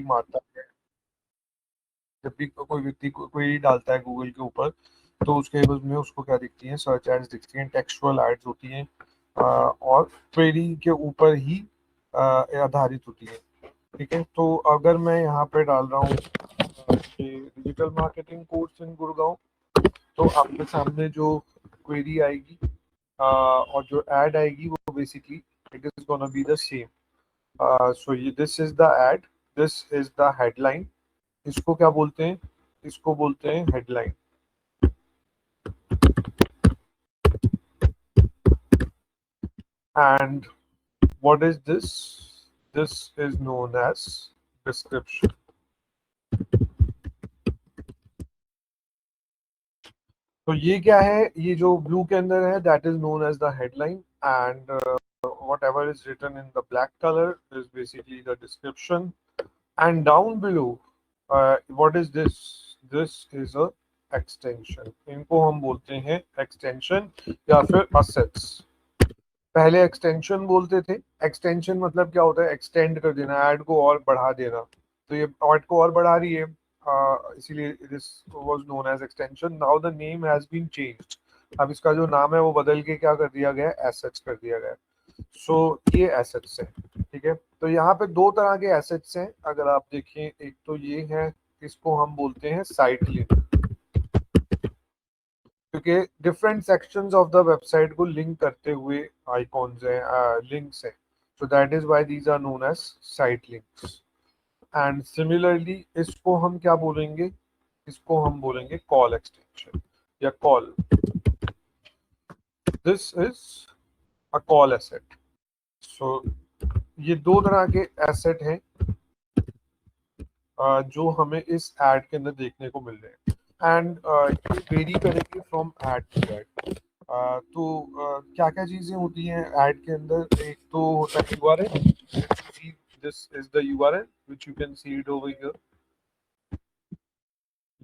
मारता है, जब भी कोई व्यक्ति क्वेरी डालता है गूगल के ऊपर, तो उसके एवज में उसको क्या दिखती हैं, सर्च एड्स दिखती हैं, टेक्सचुअल एड्स होती हैं, और क्वेरी के ऊपर ही आधारित होती है। ठीक है, तो अगर मैं यहाँ पे डाल रहा हूँ digital marketing course in Gurgaon, तो आपके सामने जो क्वेरी आएगी और जो ऐड आएगी वो basically it is gonna be the same. So ये this is the ad, this is the headline. इसको क्या बोलते हैं, इसको बोलते हैं headline. And what is this, this is known as description. तो ये क्या है, ये जो ब्लू के अंदर है that is known as the headline, and whatever is written in the black color is basically the description. And down below, what is this, this is a extension। इनको हम बोलते हैं एक्सटेंशन या फिर assets। पहले एक्सटेंशन बोलते थे, extension मतलब क्या होता है, एक्सटेंड कर देना, ऐड को और बढ़ा देना। तो ये ऐड को और बढ़ा रही है, इसीलिए this was known as extension. Now the name has been changed, अब इसका जो नाम है वो बदल के क्या कर दिया गया है, एसेट्स कर दिया गया है। सो ये एसेट्स है। ठीक है, तो यहाँ पे दो तरह के एसेट्स हैं, अगर आप देखें, एक तो ये है, इसको हम बोलते हैं साइट लिंक, क्योंकि different sections of the website को लिंक करते हुए आइकॉन्स हैं, लिंक्स हैं, so that is why these are known as site links. And similarly इसको हम क्या बोलेंगे, इसको हम बोलेंगे कॉल एक्सटेंशन या call. This is a call asset. So ये दो तरह के एसेट हैं जो हमें इस ऐड के अंदर देखने को मिल रहे हैं, एंड ये वेरी करेंगे फ्रॉम ऐड टू ऐड। तो क्या क्या चीजें होती हैं ऐड के अंदर, एक तो होता है URL. This is the URL which you can see it over here,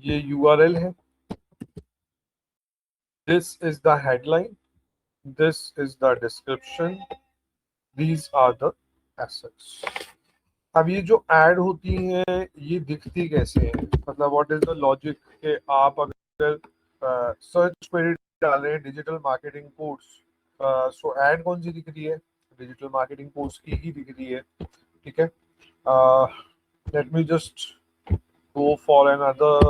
ये यूआरएल है। This is the headline, this is the description, these are the assets. अब ये जो ऐड होती हैं ये दिखती कैसे हैं, मतलब व्हाट इज द लॉजिक के आप अगर सर्च क्वेरी डाल रहे हैं डिजिटल मार्केटिंग कोर्स, सो ऐड कौन सी दिख रही है, डिजिटल मार्केटिंग कोर्स की ही दिख रही है। ठीक है, let me just go for another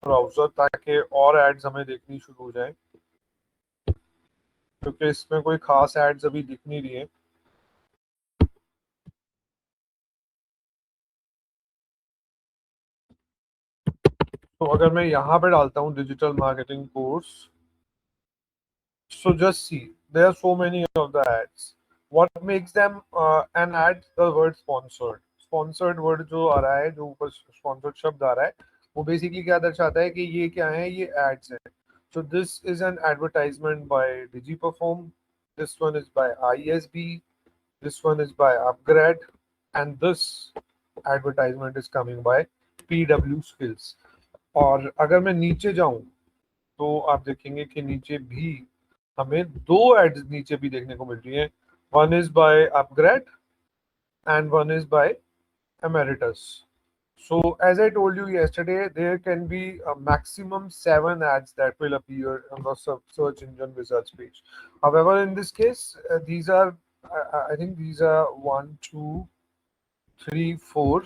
browser ताकि और एड्स हमें देखनी शुरू हो जाए, क्योंकि इसमें कोई खास एड्स अभी दिख नहीं रही है। तो अगर मैं यहाँ पे डालता हूँ digital marketing course, so just see there are so many of the ads. What makes them an ad, the word sponsored, sponsored word जो आ रहा है, जो ऊपर sponsored शब्द आ रहा है, वो बेसिकली क्या दर्शाता है कि ये क्या है, ये ads है। So this is an advertisement by DigiPerform, this one is by ISB, this one is by Upgrade, and this advertisement is coming by PW Skills। और अगर मैं नीचे जाऊं तो आप देखेंगे कि नीचे भी हमें दो एड्स नीचे भी देखने को मिल रही है, one is by upgrade and one is by emeritus. So as I told you yesterday, there can be a maximum 7 ads that will appear on the search engine results page. However, in this case, these are, I think these are 1, 2, 3, 4,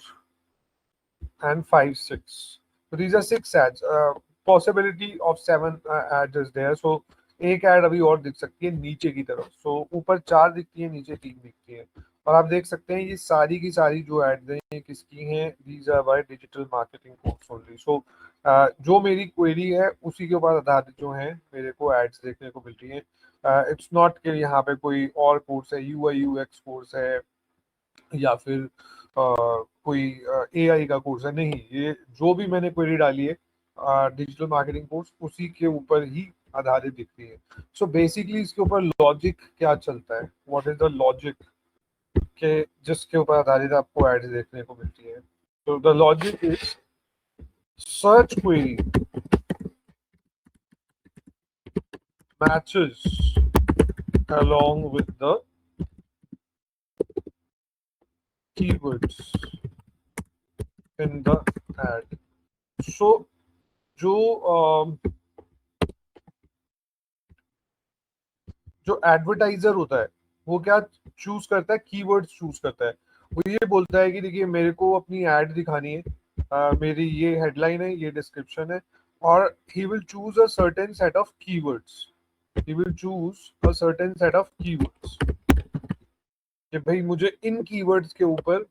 and 5, 6. So these are 6 ads. Possibility of 7 ads is there. So एक add अभी और दिख सकती है नीचे की तरफ। सो ऊपर 4 दिखती है, नीचे 3 दिखती है। और आप देख सकते हैं ये सारी की सारी जो एड्स हैं ये किसकी हैं, these are by digital marketing course only. So जो मेरी क्वेरी है उसी के ऊपर आधारित जो है मेरे को एड्स देखने को मिल रही है। इट्स नॉट कि यहाँ पे कोई और कोर्स है, यूआई यूएक्स कोर्स है या फिर कोई एआई का कोर्स है, नहीं, ये जो भी मैंने क्वेरी डाली है डिजिटल मार्केटिंग कोर्स उसी के ऊपर ही आधारित दिखती है। सो बेसिकली इसके ऊपर लॉजिक क्या चलता है, व्हाट इज द लॉजिक के जिसके ऊपर आधारित आपको एड्स देखने को मिलती है। तो the logic is search query matches along with the keywords in the ad. So जो एडवर्टाइजर होता है वो क्या चूज करता है, कीवर्ड्स चूज करता है। वो ये बोलता है कि देखिए मेरे को अपनी एड दिखानी है, मेरी ये हेडलाइन है, ये डिस्क्रिप्शन है, और he will choose a certain set of keywords. He will choose a certain set of keywords कि भाई मुझे इन कीवर्ड्स के ऊपर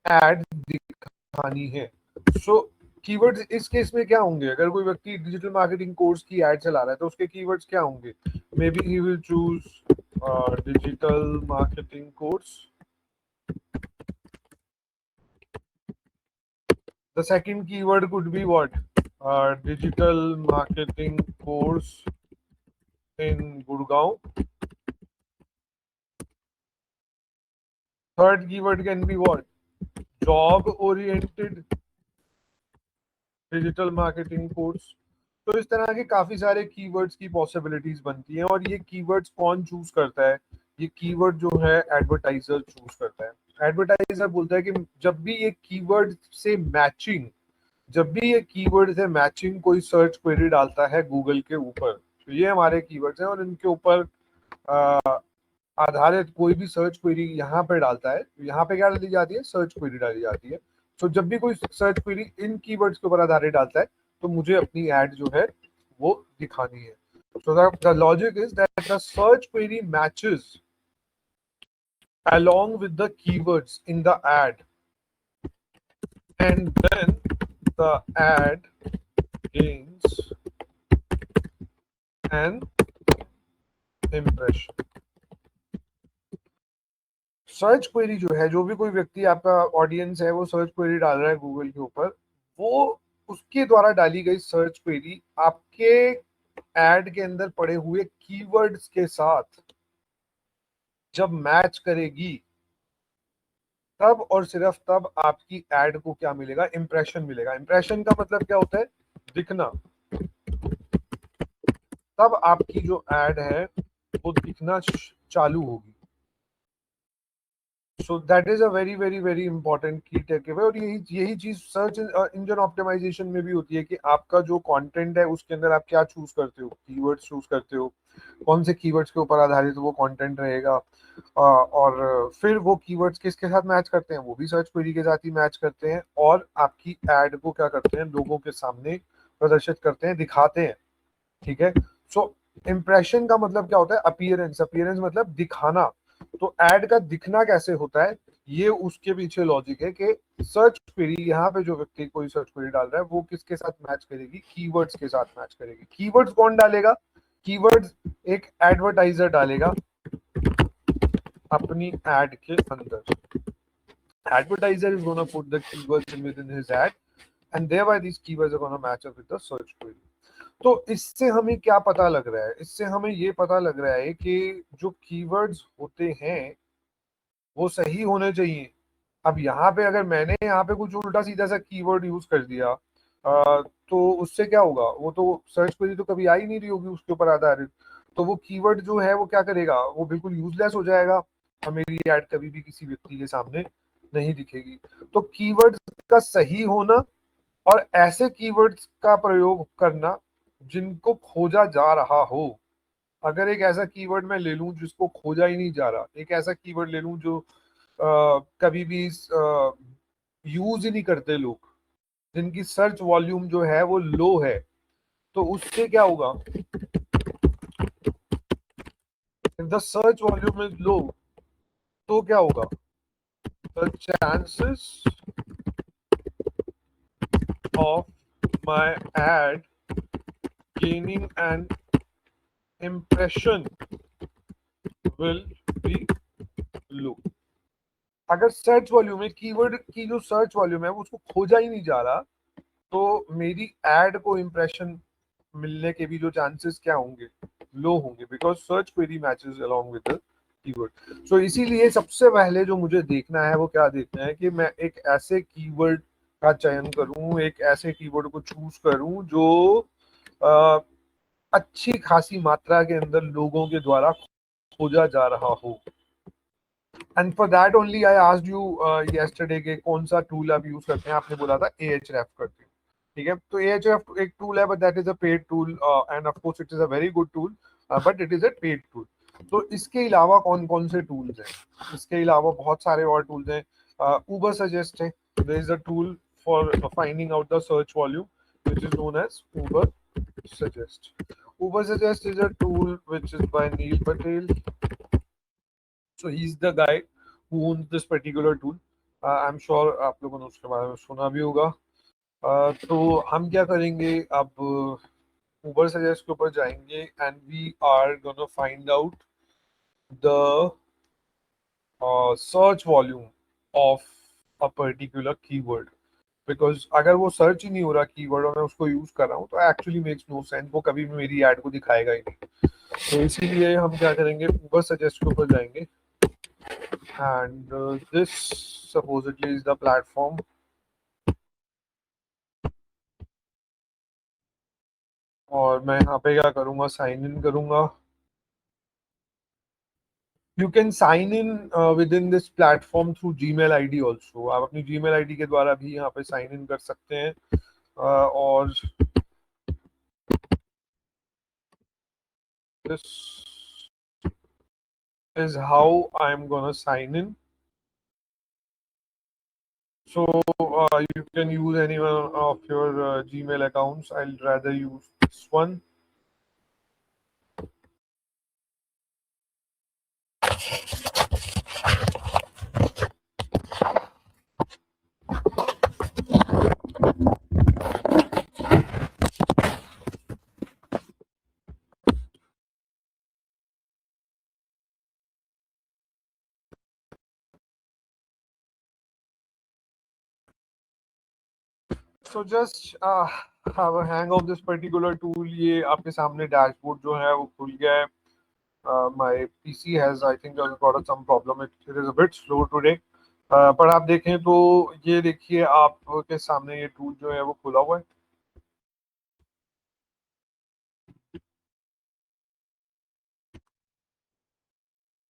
एड दिखानी है। सो कीवर्ड्स इस केस में क्या होंगे, अगर कोई व्यक्ति डिजिटल मार्केटिंग कोर्स की एड चला रहा है तो उसके कीवर्ड्स क्या होंगे? May be he will choose digital marketing course. The second keyword could be what? Digital marketing course in Gurgaon. Third keyword can be what? Job oriented digital marketing course. तो इस तरह के काफी सारे कीवर्ड्स की possibilities बनती हैं, और ये कीवर्ड्स कौन चूज करता है? ये कीवर्ड जो है एडवर्टाइजर चूज करता है। एडवर्टाइजर बोलता है कि जब भी ये कीवर्ड से मैचिंग जब भी ये कीवर्ड से मैचिंग कोई सर्च क्वेरी डालता है गूगल के ऊपर, तो ये हमारे कीवर्ड्स हैं, और इनके ऊपर आधारित कोई भी सर्च क्वेरी यहाँ पे डालता है, यहाँ पे क्या डाली जाती है? सर्च क्वेरी डाली जाती है। तो जब भी कोई सर्च क्वेरी इन कीवर्ड्स के ऊपर आधारित डालता है तो मुझे अपनी एड जो है वो दिखानी है। So the logic is that the search query matches along with the keywords in the ad, and then the ad gains an impression. Search query जो है, जो भी कोई व्यक्ति आपका ऑडियंस है वो सर्च क्वेरी डाल रहा है गूगल के ऊपर, वो उसके द्वारा डाली गई सर्च क्वेरी आपके एड के अंदर पड़े हुए कीवर्ड्स के साथ जब मैच करेगी, तब और सिर्फ तब आपकी एड को क्या मिलेगा? इंप्रेशन मिलेगा। इंप्रेशन का मतलब क्या होता है? दिखना। तब आपकी जो एड है वो दिखना चालू होगी। सो that is a very very very important की टेकअवे। और यही चीज सर्च इंजन ऑप्टिमाइजेशन में भी होती है कि आपका जो कंटेंट है उसके अंदर आप क्या चूज करते हो, कीवर्ड्स चूज करते हो, कौन से कीवर्ड्स के ऊपर आधारित वो कंटेंट रहेगा, और फिर वो कीवर्ड्स किसके साथ मैच करते हैं? वो भी सर्च क्वेरी के साथ ही मैच करते हैं, और आपकी एड को क्या करते हैं? लोगों के सामने प्रदर्शित करते हैं, दिखाते हैं। ठीक है। सो इंप्रेशन का मतलब क्या होता है? अपीयरेंस। अपीयरेंस मतलब दिखाना। तो एड का दिखना कैसे होता है, ये उसके पीछे लॉजिक है कि सर्च क्वेरी, यहाँ पे जो व्यक्ति कोई सर्च क्वेरी डाल रहा है वो किसके साथ मैच करेगी? कीवर्ड्स के साथ मैच करेगी। कीवर्ड्स कौन डालेगा? कीवर्ड्स एक एडवर्टाइजर डालेगा अपनी एड के अंदर। Advertiser is gonna put the keywords within his ad, and thereby these keywords are going to match up with the search query. तो इससे हमें क्या पता लग रहा है? इससे हमें ये पता लग रहा है कि जो कीवर्ड्स होते हैं वो सही होने चाहिए। अब यहाँ पे अगर मैंने यहाँ पे कुछ उल्टा सीधा सा कीवर्ड यूज कर दिया, तो उससे क्या होगा? वो तो सर्च क्वेरी तो कभी आ ही नहीं रही होगी उसके ऊपर आधारित। तो वो कीवर्ड जो है वो क्या करेगा? वो बिल्कुल यूजलेस हो जाएगा, और मेरी एड कभी भी किसी व्यक्ति के सामने नहीं दिखेगी। तो कीवर्ड का सही होना और ऐसे कीवर्ड्स का प्रयोग करना जिनको खोजा जा रहा हो। अगर एक ऐसा कीवर्ड मैं ले लूं जिसको खोजा ही नहीं जा रहा, एक ऐसा कीवर्ड ले लूं जो कभी भी यूज ही नहीं करते लोग, जिनकी सर्च वॉल्यूम जो है वो लो है, तो उससे क्या होगा? If the search volume is low, तो क्या होगा? The chances of my add gaining an impression will be low. अगर सर्च वॉल्यूम है, कीवर्ड की जो सर्च वॉल्यूम है वो उसको खोजा ही नहीं जा रहा, तो मेरी एड को इंप्रेशन मिलने के भी जो चांसेस क्या होंगे? लो होंगे, because search query matches along with the keyword. So इसीलिए सबसे पहले जो मुझे देखना है वो क्या देखना है कि मैं एक ऐसे कीवर्ड का चयन करूं, एक ऐसे कीवर्ड को चूज करूं जो अच्छी खासी मात्रा के अंदर लोगों के द्वारा खोजा जा रहा हो। And for that only I asked you yesterday के कौन सा टूल आप यूज करते हैं, आपने बोला था Ahref करते हैं, ठीक है। तो Ahref एक टूल है, but that is a paid tool end of course it is a very good tool, but it is a paid tool. तो इसके अलावा कौन कौन से टूल्स हैं? इसके अलावा बहुत सारे और टूल्स हैं। Uber Suggest है, there is a tool for finding out the search volume which is known as Uber Suggest. Uber Suggest is a tool which is by Neil Patel. So he's the guy who owns this particular tool. I'm sure आप लोगों ने उसके बारे में सुना भी होगा। तो हम क्या करेंगे अब, Uber Suggest के ऊपर जाएंगे and we are gonna find out the search volume of a particular keyword, because अगर वो सर्च ही नहीं हो रहा कीवर्ड और मैं उसको यूज कर रहा हूँ तो एक्चुअली मेक्स नो सेंस, वो कभी भी मेरी एड को दिखाएगा ही नहीं। तो इसीलिए हम क्या करेंगे, Uber Suggest के ऊपर जाएंगे and this supposedly is the platform। और मैं यहाँ पे क्या करूँगा, साइन इन करूँगा। You can sign in within this platform through Gmail ID also, आप अपनी जीमेल आईडी के द्वारा भी यहाँ पे साइन इन कर सकते हैं। और this is how I am gonna sign in. So you can use any one of your Gmail accounts. I'll rather use this one. So just have a hang of this particular tool। ये आपके सामने dashboard जो है वो खुल गया है। My PC has I think got some problem। It is a bit slow today। पर आप देखें तो ये देखिए आपके सामने ये टूल जो है वो खुला हुआ है।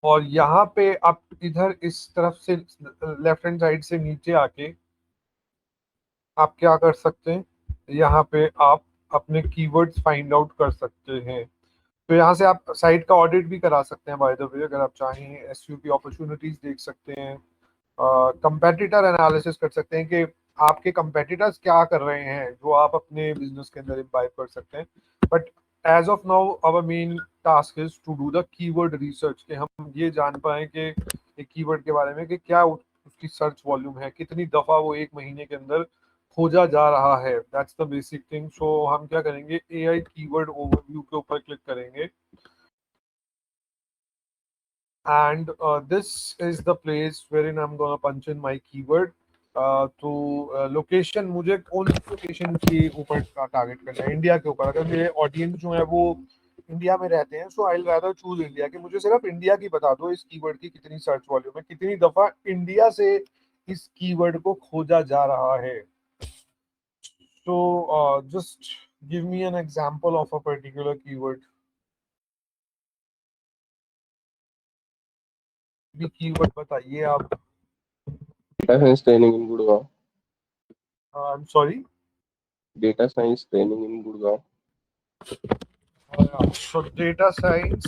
और यहाँ पे आप इधर इस तरफ से लेफ्ट हैंड साइड से नीचे आके आप क्या कर सकते हैं, यहाँ पे आप अपने कीवर्ड्स फाइंड आउट कर सकते हैं। तो यहाँ से आप साइट का ऑडिट भी करा सकते हैं बाय द वे, अगर आप चाहें एसईओ की अपॉर्चुनिटीज देख सकते हैं, कंपेटिटर एनालिसिस कर सकते हैं कि आपके कंपेटिटर्स क्या कर रहे हैं जो आप अपने बिजनेस के अंदर इम्बाइब कर सकते हैं। But as of now our main task is to do the keyword research, कि हम ये जान पाए कि एक कीवर्ड के बारे में कि क्या उसकी सर्च वॉल्यूम है, कितनी दफा वो एक महीने के अंदर खोजा जा रहा है। That's the basic thing. So हम क्या करेंगे, एआई कीवर्ड ओवरव्यू के ऊपर क्लिक करेंगे and this is the place wherein I'm gonna punch in my keyword। तो लोकेशन मुझे कौन सी लोकेशन के ऊपर टारगेट करना है, इंडिया के ऊपर। अगर मेरे ऑडियंस जो है वो इंडिया में रहते हैं, so I will rather choose India, कि मुझे सिर्फ इंडिया की बता दो इस कीवर्ड की कितनी सर्च वॉल्यूम है, कितनी दफा इंडिया से इस कीवर्ड को खोजा जा रहा है। So just give me an example of a particular keyword. भी कीवर्ड बताइए आप। Data science training in Gurgaon. I am sorry. Data science training in Gurgaon. So data science,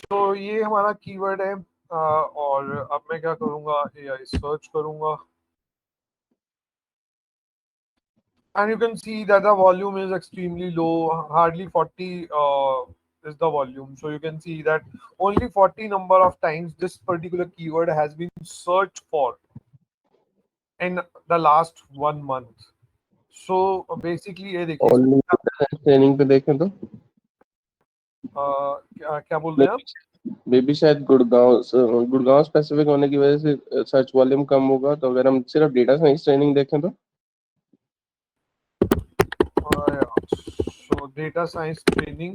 तो ये हमारा कीवर्ड है। और अब मैं क्या करूंगा, एआई सर्च करूंगा and you can see that the volume is extremely low, hardly 40 is the volume। So you can see that only 40 number of times this particular keyword has been searched for in the last 1 month। So basically ये देखिए Only data science training पे देखें तो क्या क्या बोल मे रहे हैं आप? मे भी शायद गुड़गांव स्पेसिफिक होने की वजह से सर्च वॉल्यूम कम होगा। तो अगर हम सिर्फ डेटा साइंस ट्रेनिंग देखें तो So data science training,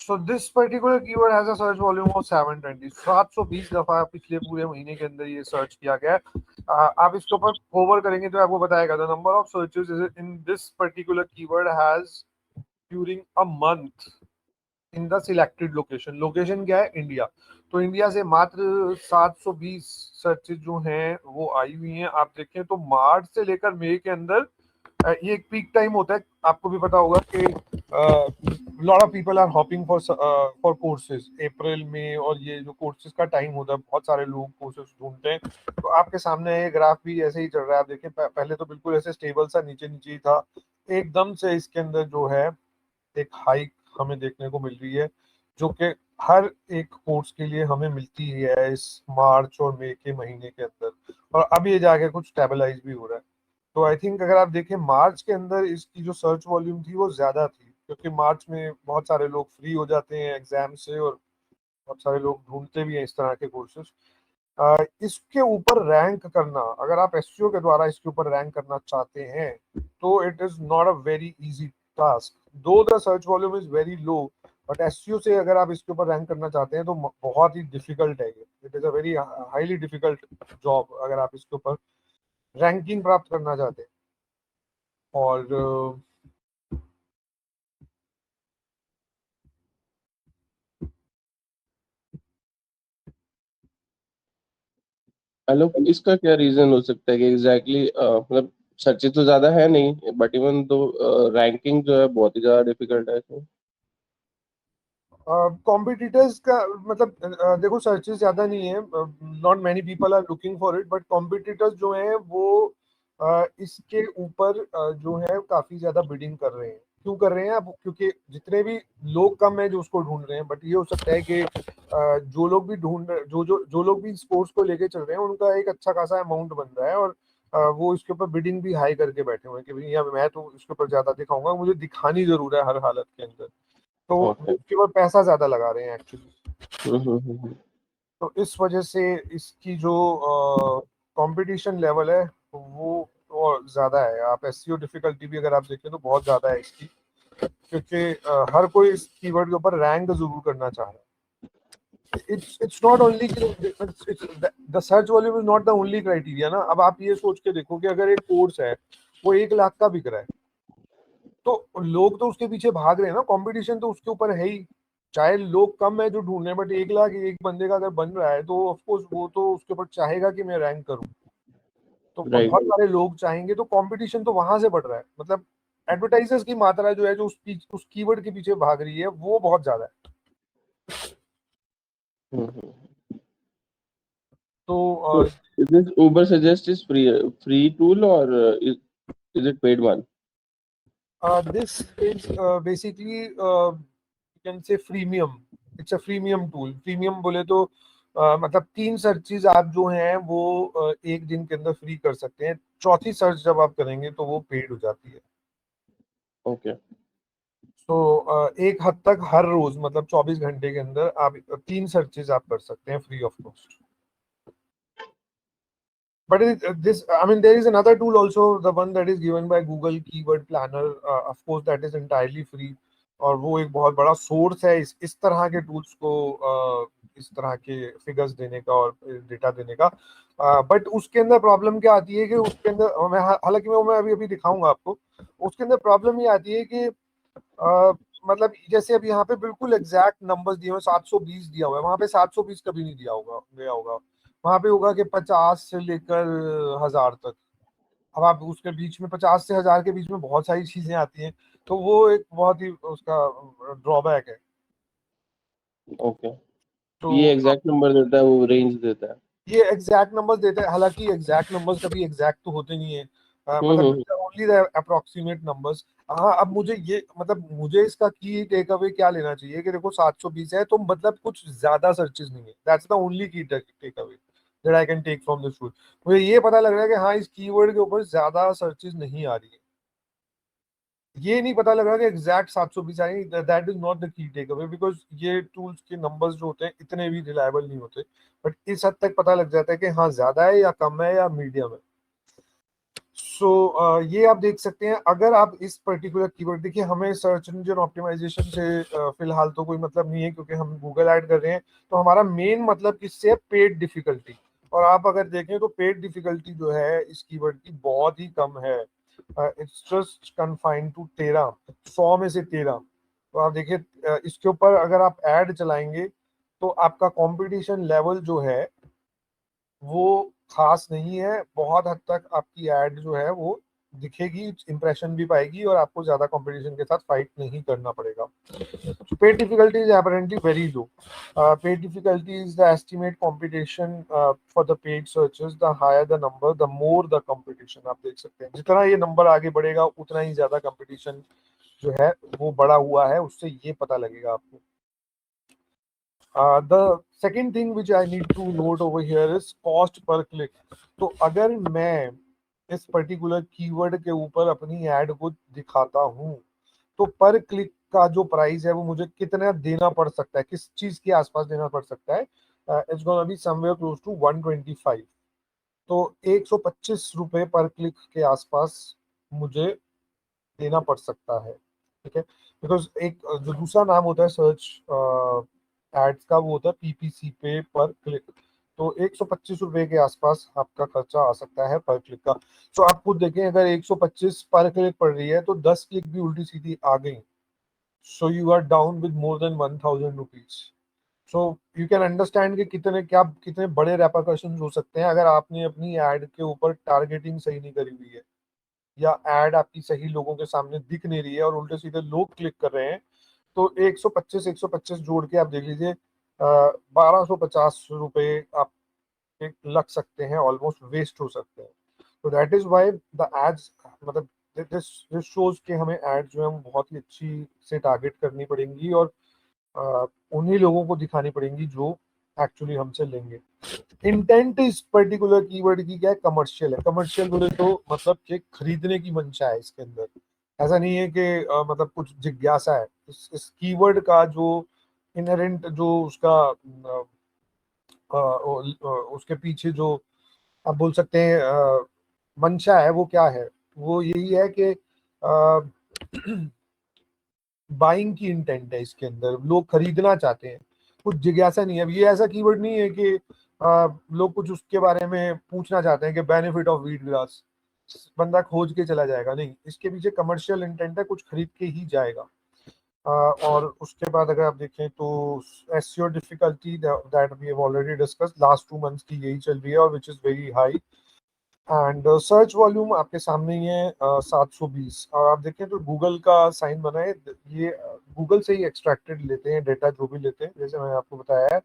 So this particular keyword has a search volume of 720. 720 दफा पिछले पूरे महीने के अंदर ये सर्च किया गया है। आप इसके ऊपर होवर करेंगे तो आपको बताएगा the number of searches in this particular keyword has during a month in the selected location. Location क्या है? इंडिया। तो इंडिया से मात्र 720 सर्चेज जो हैं वो आई हुई हैं। आप देखें तो मार्च से लेकर मई के अंदर ये एक पीक टाइम होता है। आपको भी पता होगा कि lot of people are hopping for courses अप्रैल में, और ये जो कोर्सेज का टाइम होता है बहुत सारे लोग कोर्सेज ढूंढते हैं। तो आपके सामने ये ग्राफ भी ऐसे ही चल रहा है। आप देखें पहले तो बिल्कुल ऐसे स्टेबल सा नीचे नीचे ही था, एकदम से इसके अंदर जो है एक हाइक हमें देखने को मिल रही है, जो कि हर एक कोर्स के लिए हमें मिलती है इस मार्च और मई के महीने के अंदर, और अब ये जाके कुछ स्टेबलाइज भी हो रहा है। तो आई थिंक अगर आप देखें मार्च के अंदर इसकी जो सर्च वॉल्यूम थी वो ज्यादा थी, क्योंकि मार्च में बहुत सारे लोग फ्री हो जाते हैं एग्जाम से, और बहुत सारे लोग ढूंढते भी हैं इस तरह के कोर्सेज। इसके ऊपर रैंक करना, अगर आप एसईओ के द्वारा इसके ऊपर रैंक करना चाहते हैं तो it is not a very easy task, though the search volume is very low, but SEO से अगर आप इसके ऊपर रैंक करना चाहते हैं तो बहुत ही डिफिकल्ट है ये। It is a very highly difficult job अगर आप इसके ऊपर रैंकिंग प्राप्त करना चाहते हैं। और हेलो, इसका क्या रीजन हो सकता है कि एग्जैक्टली मतलब सर्चेज तो ज्यादा है नहीं, बट इवन तो रैंकिंग जो है बहुत ही ज्यादा डिफिकल्ट है इसमें। कॉम्पिटिटर्स का मतलब देखो सर्चेस ज्यादा नहीं है, not many people are looking for it, but competitors जो हैं वो इसके ऊपर जो है काफी ज्यादा बिडिंग कर रहे हैं। क्यों कर रहे हैं? अब क्योंकि जितने भी लोग कम है जो उसको ढूंढ रहे हैं, बट ये हो सकता है कि जो लोग भी ढूंढ जो लोग भी स्पोर्ट्स को लेके चल रहे हैं उनका एक अच्छा खासा अमाउंट बन रहा है, और वो इसके ऊपर बिडिंग भी हाई करके बैठे हुए हैं कि भैया मैं तो इसके ऊपर ज्यादा दिखाऊंगा, मुझे दिखानी जरूर है हर हालत के अंदर। तो वो ओके। उसके ऊपर पैसा ज्यादा लगा रहे हैं एक्चुअली। हम्म। तो इस वजह से इसकी जो कंपटीशन लेवल है वो ज्यादा है। आप एसईओ डिफिकल्टी भी अगर आप देखें तो बहुत ज्यादा है इसकी, क्योंकि हर कोई इस कीवर्ड के ऊपर रैंक जरूर करना चाह रहा है। it's not only the search volume is not the only criteria ना। अब आप ये सोच के देखो कि अगर एक कोर्स है वो 1 लाख का बिक रहा है, तो लोग तो उसके पीछे भाग रहे हैं ना, कंपटीशन तो उसके ऊपर है ही। चाहे लोग कम है जो ढूंढ रहे हैं, बट 1 लाख एक बंदे का अगर बन रहा है तो ऑफकोर्स वो तो उसके ऊपर चाहेगा कि मैं रैंक करूं। तो राइट। बहुत सारे लोग चाहेंगे, तो कंपटीशन तो वहां से बढ़ रहा है। मतलब एडवर्टाइजर्स की मात्रा जो है जो उस कीवर्ड के पीछे भाग रही है वो बहुत ज्यादा है। हम्म। तो So is this Uber suggest is free tool or is it paid one? this is basically you can say freemium. It's a freemium tool. Freemium बोले तो मतलब 3 सर्चेज आप जो हैं वो एक दिन के अंदर फ्री कर सकते हैं। चौथी सर्च जब आप करेंगे तो वो पेड हो जाती है। Okay. तो एक हद तक हर रोज मतलब 24 घंटे के अंदर आप 3 सर्चेज आप कर सकते हैं free of cost. But this, I mean, there is another tool also, the one that is given by Google Keyword Planner, of course, that is entirely free. और वो एक बहुत बड़ा सोर्स है इस तरह के टूल्स को इस तरह के फिगर्स देने का और डेटा देने का। बट उसके अंदर प्रॉब्लम क्या आती है कि उसके अंदर मैं हालांकि मैं अभी अभी दिखाऊंगा आपको। उसके अंदर प्रॉब्लम ये आती है कि मतलब जैसे अब यहाँ पे बिल्कुल एग्जैक्ट नंबर्स दिए हुए 720 दिया हुआ है, वहां पे 720 कभी नहीं दिया होगा गया होगा। वहां पे होगा कि 50 से लेकर 1000 तक। अब आप उसके बीच में 50 से 1000 के बीच में बहुत सारी चीजें आती हैं, तो वो एक बहुत ही उसका ड्रॉबैक है। Okay. तो ये एग्जैक्ट नंबर देता है, वो रेंज देता है। ये एग्जैक्ट नंबर्स देते हैं, हालांकि एग्जैक्ट नंबर्स कभी एग्जैक्ट तो होते नहीं है। हम्म। मतलब ओनली द अप्रोक्सीमेट नंबर्स। हाँ, अब मुझे ये मतलब मुझे इसका की टेक अवे क्या लेना चाहिए कि देखो 720 है तो मतलब कुछ ज्यादा सर्चेज नहीं है। That's the only key take away that I can take from this tool. मुझे ये पता लग रहा है कि हाँ इस कीवर्ड के ऊपर ज्यादा सर्चेज नहीं आ रही है। ये नहीं पता लग रहा कि एग्जैक्ट 720 आई, that is not the key take away, because ये टूल्स के नंबर्स जो होते हैं इतने भी रिलायबल नहीं होते। बट इस हद तक पता लग जाता है कि हाँ ज्यादा है या कम है या मीडियम है। ये आप देख सकते हैं। अगर आप इस पर्टिकुलर कीवर्ड, देखिए हमें सर्च इंजन ऑप्टिमाइजेशन से फिलहाल तो कोई मतलब नहीं है, क्योंकि हम गूगल ऐड कर रहे हैं। तो हमारा मेन मतलब किससे है? Paid difficulty. और आप अगर देखें तो पेड डिफिकल्टी जो है इस कीवर्ड की बहुत ही कम है। इट्स जस्ट कन्फाइंड टू 13, 100 में से 13। तो आप देखिए इसके ऊपर अगर आप ऐड चलाएंगे तो आपका कंपटीशन लेवल जो है वो खास नहीं है। बहुत हद तक आपकी एड जो है वो दिखेगी, इंप्रेशन भी पाएगी, और आपको ज्यादा कंपटीशन के साथ फाइट नहीं करना पड़ेगा। Paid difficulty is apparently very low. Paid difficulty is the estimate competition for the paid searches. The higher the number, the more the competition. आप देख सकते हैं जितना ये नंबर आगे बढ़ेगा उतना ही ज्यादा कंपटीशन जो है वो बड़ा हुआ है, उससे ये पता लगेगा आपको। The second thing which I need to note over here is cost per click. तो अगर मैं इस पर्टिकुलर कीवर्ड के ऊपर अपनी ऐड को दिखाता हूँ तो पर क्लिक का जो प्राइस है वो मुझे कितना देना पड़ सकता है, किस चीज के आसपास देना पड़ सकता है? It's gonna be somewhere close to 125। तो 125 रुपए पर क्लिक के आसपास मुझे देना पड़ सकता है। ठीक है, बिकॉज एक जो दूसरा नाम होता है सर्च एड्स का वो होता है पीपीसी पे पर क्लिक। तो 125 रुपए के आसपास आपका खर्चा आ सकता है पर क्लिक का। तो आप खुद देखें, अगर 125 पर क्लिक पड़ रही है तो 10 क्लिक भी उल्टी सीधी आ गई, so you are down with more than 1000 rupees. So you can understand कि कितने बड़े रेपरकशंस हो सकते हैं अगर आपने अपनी एड के ऊपर टारगेटिंग सही नहीं करी हुई है, या एड आपकी सही लोगों के सामने दिख नहीं रही है और उल्टे सीधे लोग क्लिक कर रहे हैं। तो 125 जोड़ के आप देख लीजिए, 1250 आप लग सकते हैं, ऑलमोस्ट वेस्ट हो सकते हैं। तो that is why the ads, मतलब दिस दिस शोज कि हमें एड जो है वो बहुत ही अच्छी से टारगेट करनी पड़ेंगी, और उन्हीं लोगों को दिखानी पड़ेंगी जो एक्चुअली हमसे लेंगे। इंटेंट इस पर्टिकुलर कीवर्ड की क्या है? कमर्शियल है। कमर्शियल बोले तो मतलब कि खरीदने की मंशा है इसके अंदर। ऐसा नहीं है कि मतलब कुछ जिज्ञासा है। इस कीवर्ड का जो इनहेरेंट जो उसका उसके पीछे जो आप बोल सकते हैं मंशा है वो क्या है? वो यही है कि बाइंग की इंटेंट है इसके अंदर, लोग खरीदना चाहते हैं, कुछ जिज्ञासा नहीं है। अब ये ऐसा कीवर्ड नहीं है कि लोग कुछ उसके बारे में पूछना चाहते हैं कि बेनिफिट ऑफ वीट ग्रास, बंदा खोज के चला जाएगा नहीं, इसके पीछे कमर्शियल इंटेंट है, कुछ खरीद के ही जाएगा। और उसके बाद अगर आप देखें तो SEO difficulty that we have already discuss, last 2 months की यही चल रही है और which is very high. And search volume आपके सामने ही है 720। और आप देखें तो गूगल का साइन बना है, ये गूगल से ही एक्सट्रैक्टेड लेते हैं डेटा, जो भी लेते हैं जैसे मैंने आपको बताया है।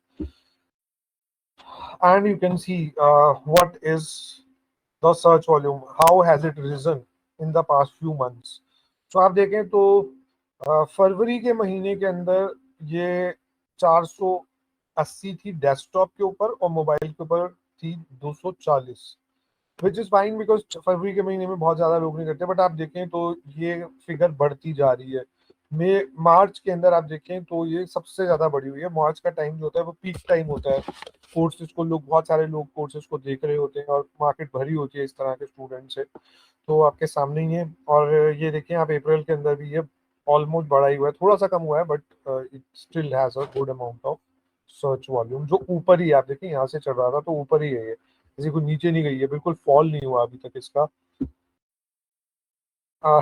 And you can see what is the search volume, how has it risen in the past few months. तो आप देखें तो फरवरी के महीने के अंदर ये 480 थी डेस्कटॉप के ऊपर, और मोबाइल के ऊपर थी 240, विच इज फाइन बिकॉज फरवरी के महीने में बहुत ज्यादा लोग नहीं करते। बट आप देखें तो ये फिगर बढ़ती जा रही है। मई मार्च के अंदर आप देखें तो ये सबसे ज्यादा बढ़ी हुई है। मार्च का टाइम जो होता है वो पीक टाइम होता है, कोर्सेज को लोग, बहुत सारे लोग कोर्सेज को देख रहे होते हैं और मार्केट भरी होती है इस तरह के स्टूडेंट से। तो आपके सामने ही है। और ये देखें आप, अप्रैल के अंदर भी ये ऑलमोस्ट बढ़ा ही हुआ है, थोड़ा सा कम हुआ है but it still has a good amount of search volume. जो ऊपर ही आप देखें, यहाँ से चढ़ रहा था तो ऊपर ही है ये, किसी को नीचे नहीं गई है, बिल्कुल फॉल नहीं हुआ अभी तक इसका।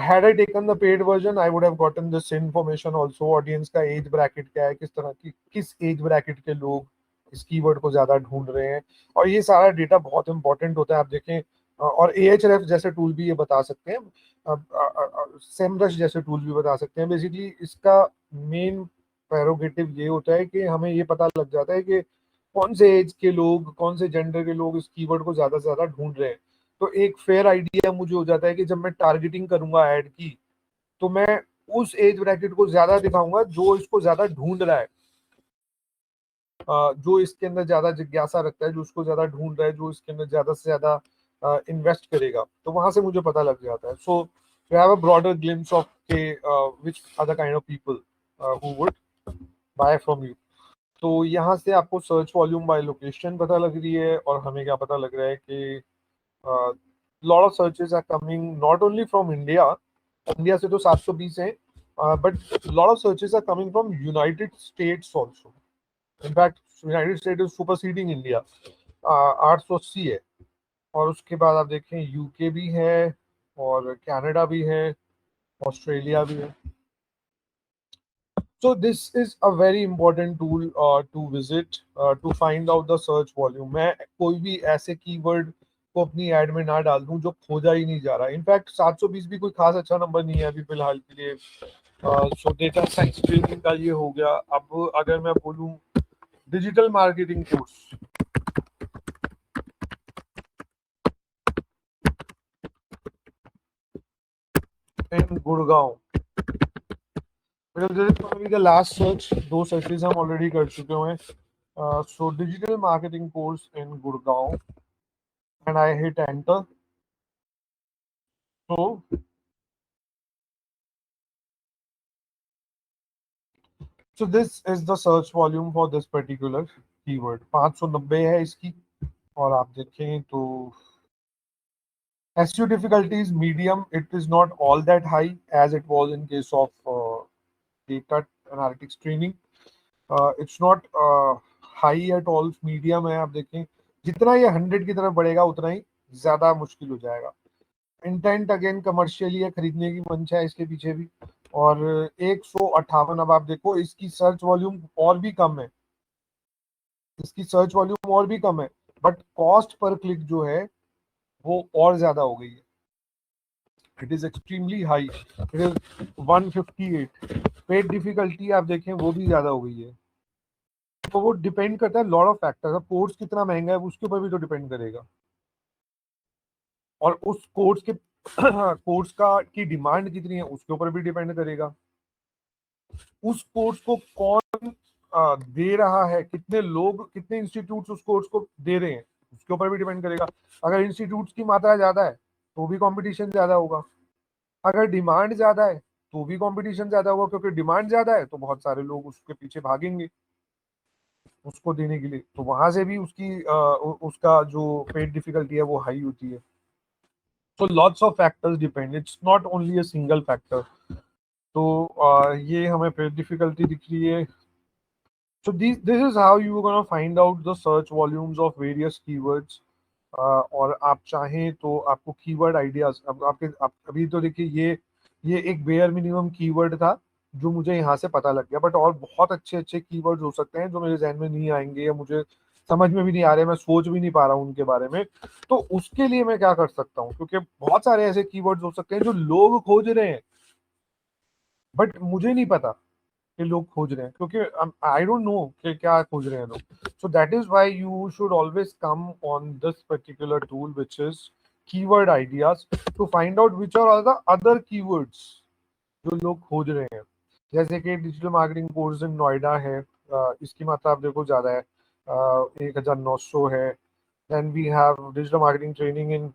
Had I taken the paid version, I would have gotten this information also. Audience का एज ब्रैकेट क्या है, किस तरह की, किस एज ब्रैकेट के लोग इस कीवर्ड को ज्यादा ढूंढ रहे हैं, और ये सारा डेटा बहुत इंपॉर्टेंट होता है। आप देखें और Ahref जैसे टूल भी ये बता सकते हैं, सेमरश जैसे टूल भी बता सकते हैं। बेसिकली इसका मेन प्रेरोगेटिव ये होता है कि हमें ये पता लग जाता है कि कौन से एज के लोग, कौन से जेंडर के लोग इस कीवर्ड को ज्यादा से ज्यादा ढूंढ रहे हैं। तो एक फेयर आइडिया मुझे हो जाता है कि जब मैं टारगेटिंग करूंगा ऐड की, तो मैं उस एज ब्रैकेट को ज्यादा दिखाऊंगा जो इसको ज्यादा ढूंढ रहा है, जो इसके अंदर ज्यादा जिज्ञासा रखता है, जो उसको ज्यादा ढूंढ रहा है, जो इसके अंदर ज्यादा से ज्यादा इन्वेस्ट करेगा। तो वहां से मुझे पता लग जाता है। So you have a broader glimpse of के which other kind of people who would buy from you. तो यहाँ से आपको सर्च वॉल्यूम बाय लोकेशन पता लग रही है, और हमें क्या पता लग रहा है कि lot of searches are coming not only from India. India से तो 720 है, but lot of searches are coming from United States also. In fact, United States is superseding India. 880 है, और उसके बाद आप देखें यूके भी है, और कनाडा भी है, ऑस्ट्रेलिया भी है. So this is a very important tool to visit to find out the search volume. मैं कोई भी ऐसे कीवर्ड को अपनी ऐड में ना डाल दूं जो खोजा ही नहीं जा रहा. इनफैक्ट 720 भी कोई खास अच्छा नंबर नहीं है अभी फिलहाल के लिए. सो डेटा साइंस ट्रेनिंग का ये हो गया. अब अगर मैं बोलूं digital marketing course, in Gurgaon, the last search, 2 searches हम ऑलरेडी कर चुके हुए हैं. So digital marketing course in Gurgaon, and I hit enter. So this is the search volume for this particular keyword. 590 है इसकी. और आप देखें तो SEO difficulty is medium. It is not all that high as it was in case of data analytics training. It's not high at all. Medium है. आप देखें जितना ये 100 की तरफ बढ़ेगा उतना ही ज्यादा मुश्किल हो जाएगा. इंटेंट अगेन कमर्शियली है, खरीदने की मंशा है इसके पीछे भी. और 158. अब आप देखो इसकी सर्च वॉल्यूम और भी कम है, इसकी सर्च वॉल्यूम और भी कम है, बट कॉस्ट पर क्लिक जो है वो और ज्यादा हो गई है. It is extremely high. It is 158. Paid difficulty आप देखें वो भी ज्यादा हो गई है. तो वो डिपेंड करता है लॉट ऑफ फैक्टर्स. अब कोर्स कितना महंगा है उसके ऊपर भी तो डिपेंड करेगा, और उस कोर्स के कोर्स का की डिमांड कितनी है उसके ऊपर भी डिपेंड करेगा. उस कोर्स को कौन दे रहा है, कितने लोग, कितने इंस्टीट्यूट्स उस कोर्स को दे रहे हैं उसके ऊपर भी डिपेंड करेगा. अगर इंस्टीट्यूट्स की मात्रा ज्यादा है तो भी कंपटीशन ज्यादा होगा. अगर डिमांड ज्यादा है तो भी कंपटीशन ज्यादा होगा, क्योंकि डिमांड ज्यादा है तो बहुत सारे लोग उसके पीछे भागेंगे उसको देने के लिए. तो वहां से भी उसका जो पेड डिफिकल्टी है वो हाई होती है. So lots of factors depend. It's not only a single factor. तो ये हमें पेज डिफिकल्टी दिख रही है. So this is how you are gonna find out the search volumes of various keywords. और आप चाहें तो आपको कीवर्ड आइडियाज, अब अभी तो देखिए ये एक बेयर मिनिमम कीवर्ड था जो मुझे यहाँ से पता लग गया, बट और बहुत अच्छे अच्छे कीवर्ड्स हो सकते हैं जो मेरे जहन में नहीं आएंगे या मुझे समझ में भी नहीं आ रहे, मैं सोच भी नहीं पा रहा हूँ उनके बारे में. तो उसके लिए मैं क्या कर सकता हूँ, क्योंकि बहुत सारे ऐसे कीवर्ड्स हो सकते हैं जो लोग खोज रहे हैं बट मुझे नहीं पता कि लोग खोज रहे हैं, क्योंकि आई डोंट नो कि क्या खोज रहे हैं लोग. So that is why you should always come on this particular tool which is keyword ideas to find out which are all the other keywords जो लोग खोज रहे हैं. जैसे कि digital marketing course in Noida है, इसकी मात्रा आप देखो ज्यादा है, 1900 है. Then we have digital marketing training in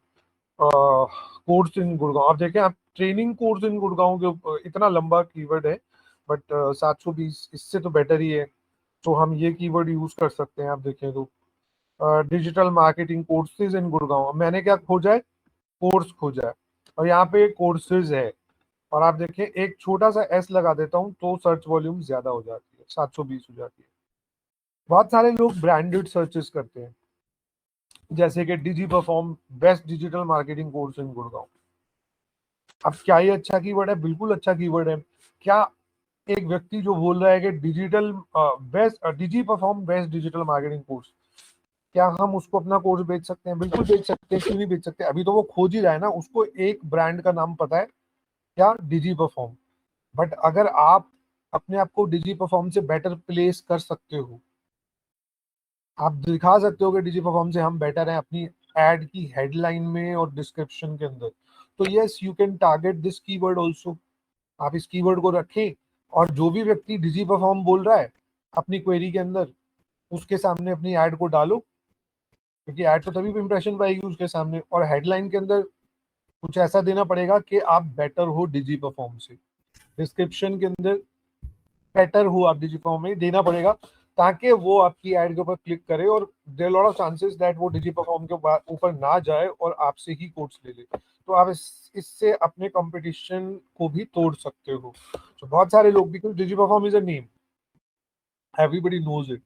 course in Gurgaon. आप देखें, आप ट्रेनिंग कोर्स इन गुड़गांव के ऊपर इतना लंबा कीवर्ड है, बट 720 इससे तो बेटर ही है. तो हम ये कीवर्ड यूज कर सकते हैं. आप देखें तो digital marketing courses in Gurgaon, मैंने क्या खोजा है, कोर्स खोजा है, और यहाँ पे कोर्सेज है. और आप देखें एक छोटा सा एस लगा देता हूँ तो सर्च वॉल्यूम ज्यादा हो जाती है, 720 हो जाती है. बहुत सारे लोग ब्रांडेड सर्चेस करते हैं, जैसे कि Digiperform best digital marketing course in Gurgaon. अब क्या ये अच्छा कीवर्ड है? बिल्कुल अच्छा कीवर्ड है. क्या एक व्यक्ति जो बोल रहा है कि digital best Digiperform best digital marketing course, क्या हम उसको अपना कोर्स बेच सकते हैं? बिल्कुल बेच सकते हैं, क्यों नहीं बेच सकते. अभी तो वो खोज ही रहा है ना, उसको एक ब्रांड का नाम पता है, क्या, डिजी परफॉर्म. बट अगर आप अपने आप को डिजी परफॉर्म से बेटर प्लेस कर सकते हो, आप दिखा सकते हो कि डिजी परफॉर्म से हम बेटर हैं अपनी एड की हेडलाइन में और डिस्क्रिप्शन के अंदर, तो yes you can target this keyword also. आप इस कीवर्ड को रखें और जो भी व्यक्ति डिजी परफॉर्म बोल रहा है अपनी क्वेरी के अंदर, उसके सामने अपनी ऐड को डालो, क्योंकि ऐड तो तभी भी इंप्रेशन पाएगी उसके सामने. और हेडलाइन के अंदर कुछ ऐसा देना पड़ेगा कि आप बेटर हो डिजी परफॉर्म से. डिस्क्रिप्शन के अंदर बेटर हो आप डिजी परफॉर्म में देना पड़ेगा, ताकि वो आपकी ऐड के ऊपर क्लिक करे, और there lot of chances that वो डिजी परफॉर्म के ऊपर ना जाए और आपसे ही कोड्स ले ले। तो आप इससे अपने कंपटीशन को भी तोड़ सकते हो। तो बहुत सारे लोग, because Digiperform is a name, everybody knows it,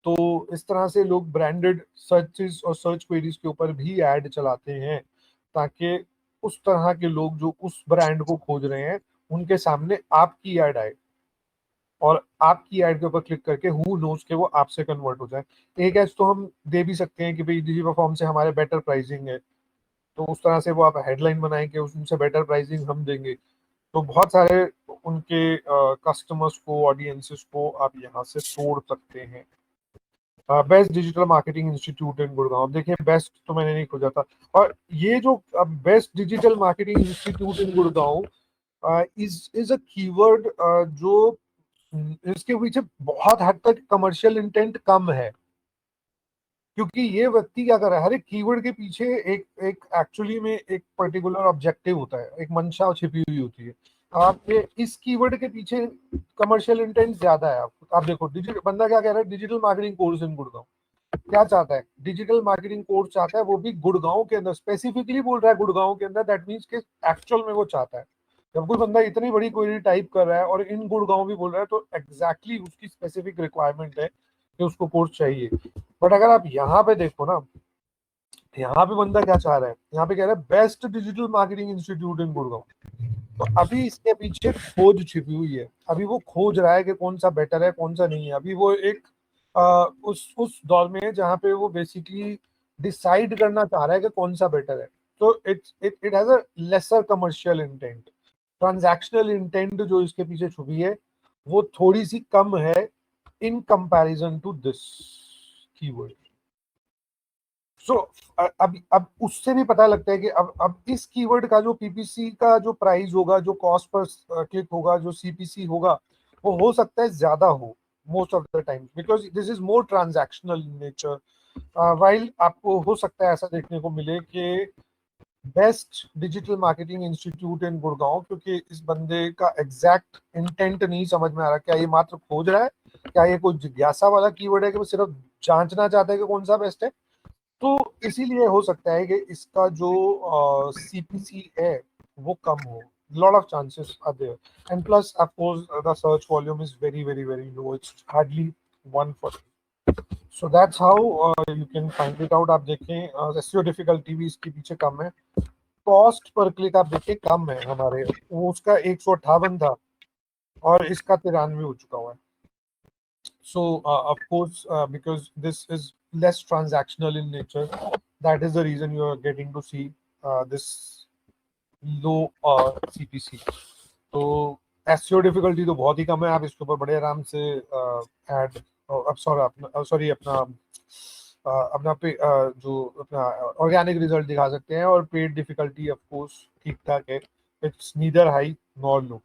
तो इस तरह से लोग ब्रांडेड सर्चेस और सर्च क्वेरीज के ऊपर भी ऐड चलाते हैं, ताकि उस तरह के लोग जो उस ब्रांड को खोज रहे हैं उनके सामने आपकी ऐड आए, और आपकी ऐड के ऊपर क्लिक करके हु नोज के वो आपसे कन्वर्ट हो जाए। एक एज तो हम दे भी सकते हैं कि भाई डिजी परफॉर्म से हमारे बेटर प्राइसिंग है, तो उस तरह से वो आप हेडलाइन बनाएंगे, उनसे बेटर प्राइसिंग हम देंगे। तो बहुत सारे उनके कस्टमर्स को, ऑडियंसेस को आप यहाँ से तोड़ सकते हैं। बेस्ट डिजिटल मार्केटिंग इंस्टीट्यूट इन गुड़गांव, देखिए बेस्ट तो मैंने नहीं खोजा था, और ये जो best digital marketing institute in Gurgaon is a keyword जो इसके पीछे बहुत हद तक कमर्शियल इंटेंट कम है, क्योंकि ये व्यक्ति क्या कर रहा है, हर एक कीवर्ड के पीछे एक एक एक्चुअली में एक पर्टिकुलर ऑब्जेक्टिव होता है, एक मंशा छिपी हुई होती है। आपके इस कीवर्ड के पीछे कमर्शियल इंटेंट ज्यादा है। आप देखो, डिजिटल बंदा क्या कह रहा है, digital marketing course in Gurgaon, क्या चाहता है, डिजिटल मार्केटिंग कोर्स चाहता है, वो भी गुड़गांव के अंदर, स्पेसिफिकली बोल रहा है गुड़गांव के अंदर, दैट मीन्स कि एक्चुअल में वो चाहता है। जब कोई बंदा इतनी बड़ी क्वेरी टाइप कर रहा है और इन गुड़गांव भी बोल रहा है, तो एग्जैक्टली उसकी स्पेसिफिक रिक्वायरमेंट है कि उसको कोर्स चाहिए। बट अगर आप यहाँ पे देखो ना, यहाँ पे बंदा क्या चाह रहा है, यहाँ पे कह रहा है बेस्ट डिजिटल मार्केटिंग इंस्टीट्यूट इन गुड़गांव। तो अभी इसके पीछे खोज छिपी हुई है, अभी वो खोज रहा है कि कौन सा बेटर है कौन सा नहीं है। अभी वो एक उस दौर में है जहाँ पे वो बेसिकली डिसाइड करना चाह रहा है कि कौन सा बेटर है। तो it has a lesser commercial intent, transactional intent जो इसके पीछे छुपी है वो थोड़ी सी कम है in comparison to this keyword. So अब उससे भी पता लगता है कि अब इस कीवर्ड का जो पीपीसी का जो प्राइस होगा, जो कॉस्ट पर क्लिक होगा, जो सीपीसी होगा, वो हो सकता है ज्यादा हो most of the time, because this is more transactional in nature. While आपको हो सकता है ऐसा देखने को मिले कि बेस्ट डिजिटल मार्केटिंग इंस्टीट्यूट इन गुड़गांव, क्योंकि इस बंदे का एग्जैक्ट इंटेंट नहीं समझ में आ रहा, क्या ये मात्र खोज रहा है, क्या ये कोई जिज्ञासा वाला कीवर्ड है कि वो सिर्फ जांचना चाहता है कि कौन सा बेस्ट है। तो इसीलिए हो सकता है कि इसका जो सीपीसी है वो कम हो, lot of chances are there, and plus of course the search volume is very very very low, it's hardly 140। So that's how you can find it out. आप देखें एसईओ डिफिकल्टी भी इसके पीछे कम है, कॉस्ट पर क्लिक आप देखिए कम है हमारे, वो उसका 158 था और इसका 93 हो चुका हुआ है। So of course, because this is less transactional in nature, that is the reason you are getting to see this low CPC. तो SEO डिफिकल्टी तो बहुत ही कम है, आप इसके ऊपर बड़े आराम से ऐड, अब सॉरी अपना जो अपना ऑर्गेनिक रिजल्ट दिखा सकते हैं, और पेड डिफिकल्टी ऑफ कोर्स ठीक ठाक है, it's neither high nor low.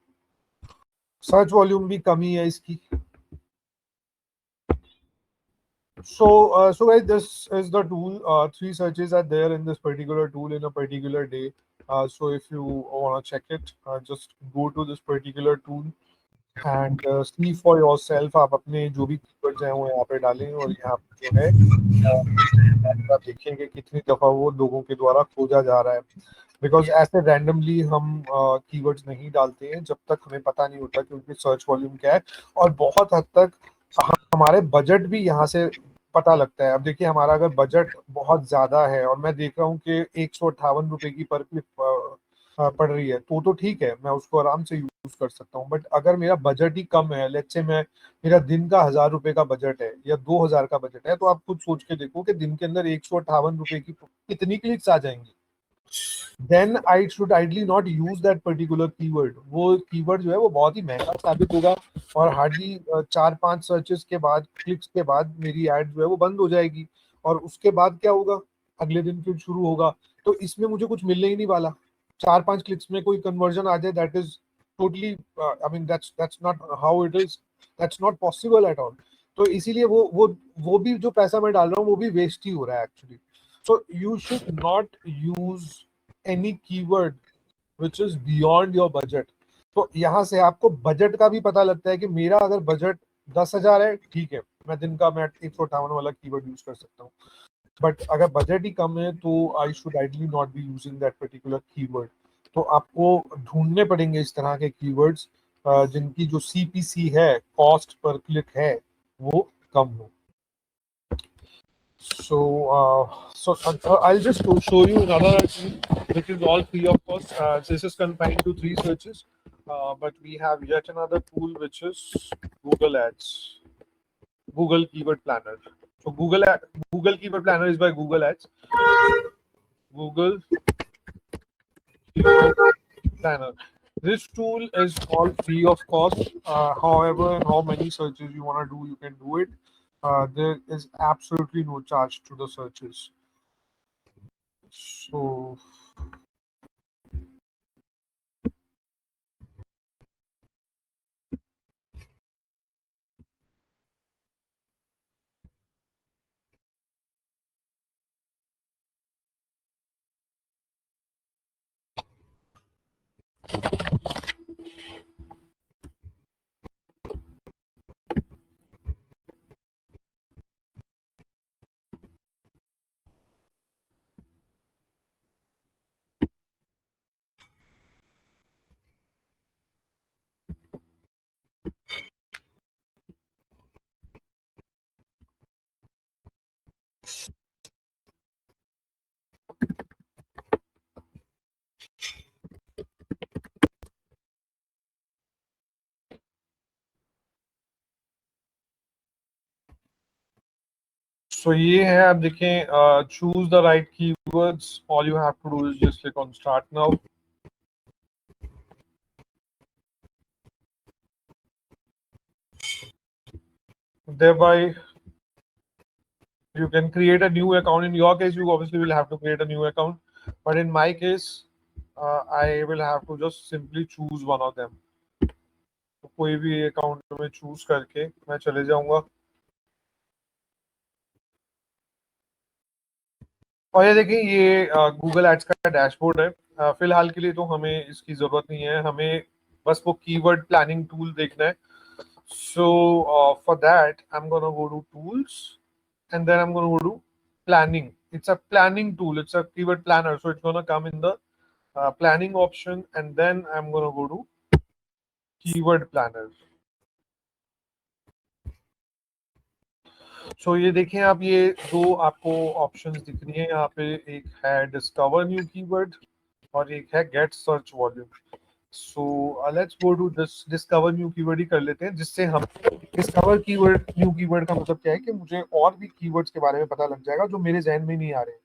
Search volume भी कमी है इसकी। So guys, this is the tool. 3 searches are there in this particular tool in a particular day. So if you want to check it, just go to this particular tool and see for yourself. आप अपने जो भी keywords हैं वो यहाँ पे डालें, और यहाँ पे जो है आप देखेंगे कितनी दफा वो लोगों के द्वारा खोजा जा रहा है। बिकॉज ऐसे रैंडमली हम कीवर्ड्स नहीं डालते हैं जब तक हमें पता नहीं होता कि उनकी सर्च वॉल्यूम क्या है, और बहुत हद तक हमारे बजट भी यहाँ से पता लगता है। अब देखिए, हमारा अगर बजट बहुत ज्यादा है और मैं देख रहा हूँ कि 158 रुपए की पर क्लिक पड़ रही है, तो ठीक है, मैं उसको आराम से यूज कर सकता हूँ। बट अगर मेरा बजट ही कम है, लेट्स से मैं मेरा दिन का 1000 रुपए का बजट है या 2000 का बजट है, तो आप खुद सोच के देखो कि दिन के अंदर 158 रुपए की कितनी क्लिक्स आ जाएंगी। Then I should ideally not use that particular keyword. वो कीवर्ड जो है वो बहुत ही महंगा साबित होगा, और हार्डली 4-5 सर्चेस के बाद, क्लिक्स के बाद मेरी एड जो है वो बंद हो जाएगी, और उसके बाद क्या होगा, अगले दिन फिर शुरू होगा। तो इसमें मुझे कुछ मिलने ही नहीं वाला। 4-5 क्लिक्स में कोई कन्वर्जन आ जाए, that is totally, I mean that's not how it is, that's not possible at all. तो इसीलिए वो भी जो पैसा मैं डाल रहा हूँ वो भी वेस्ट ही हो रहा है actually. So you should not use any keyword which is beyond your budget। तो यहाँ से आपको बजट का भी पता लगता है कि मेरा अगर बजट 10,000 है, ठीक है, मैं दिन का मैं 158 वाला कीवर्ड यूज कर सकता हूँ, बट अगर बजट ही कम है तो आई should ideally not be using that particular keyword. तो आपको ढूंढने पड़ेंगे इस तरह के कीवर्ड्स जिनकी जो CPC है, कॉस्ट पर क्लिक है, वो कम हो। So I'll just show you another tool which is all free of cost. This is confined to 3 searches, but we have yet another tool which is Google Ads, Google Keyword Planner. So Google Keyword Planner is by Google Ads. Google Keyword Planner. This tool is all free of cost. However, how many searches you want to do, you can do it. There is absolutely no charge to the searches. So ये है, आप देखें, choose the right keywords. All you have to do is just click on start now. Thereby, you can create a new account. In your case, you obviously will have to create a new account, but in my case, I will have to just simply choose one of them. तो कोई भी account में choose करके मैं चले जाऊंगा, और ये देखिए, ये गूगल एड्स का डैशबोर्ड है। फिलहाल के लिए तो हमें इसकी जरूरत नहीं है, हमें बस वो कीवर्ड प्लानिंग टूल देखना है। So for that, I'm gonna go to tools, and then I'm gonna go to planning. It's a planning tool. It's a keyword planner, so it's gonna come in the planning option, and then I'm gonna go to keyword planner. So ये देखें आप, ये दो आपको options दिख रही हैं यहाँ पे, एक है डिस्कवर न्यू कीवर्ड और एक है get search volume. So let's go to this discover new keyword ही कर लेते हैं, जिससे हम डिस्कवर कीवर्ड न्यू कीवर्ड का मतलब क्या है कि मुझे और भी कीवर्ड्स के बारे में पता लग जाएगा जो मेरे जहन में नहीं आ रहे।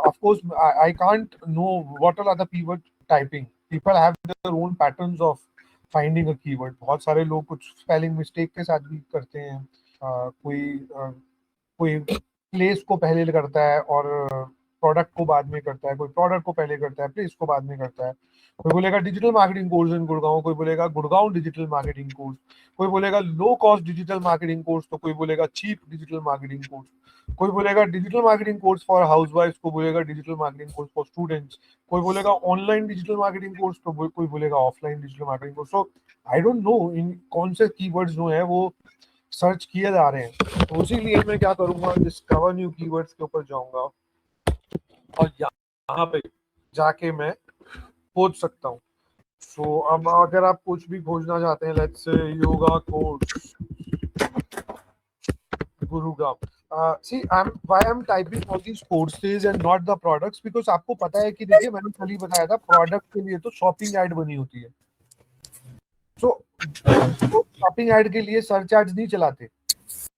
Of course I can't know what are the keyword typing, people have their own patterns of finding a keyword. बहुत सारे लोग कुछ स्पेलिंग मिस्टेक के साथ भी करते हैं। कोई प्लेस को पहले करता है और प्रोडक्ट को बाद में करता है, कोई प्रोडक्ट को पहले करता है, प्लेस को बाद में करता है। कोई बोलेगा digital marketing course in Gurgaon, कोई बोलेगा गुड़गांव डिजिटल मार्केटिंग कोर्स, कोई बोलेगा low cost digital marketing course, तो कोई बोलेगा चीप डिजिटल मार्केटिंग कोर्स, कोई बोलेगा डिजिटल मार्केटिंग कोर्स फॉर हाउसवाइफ्स, को बोलेगा digital marketing course for students, कोई बोलेगा ऑनलाइन डिजिटल मार्केटिंग कोर्स, तो कोई बोलेगा offline digital marketing course. So I don't know इन कौन से कीवर्ड्स जो है वो सर्च किए जा रहे हैं। तो इसीलिए मैं क्या करूंगा, डिस्कवर न्यू कीवर्ड्स के ऊपर जाऊंगा और यहाँ पे जाके मैं खोज सकता हूँ। सो अब अगर आप कुछ भी खोजना चाहते हैं, let's say yoga course Gurugram, see why I'm typing all these courses and not the products, because आपको पता है कि देखिए, मैंने कल ही बताया था, प्रोडक्ट के लिए तो शॉपिंग ऐड बनी होती है। सो शॉपिंग ऐड के लिए सर्च एड्स नहीं चलाते,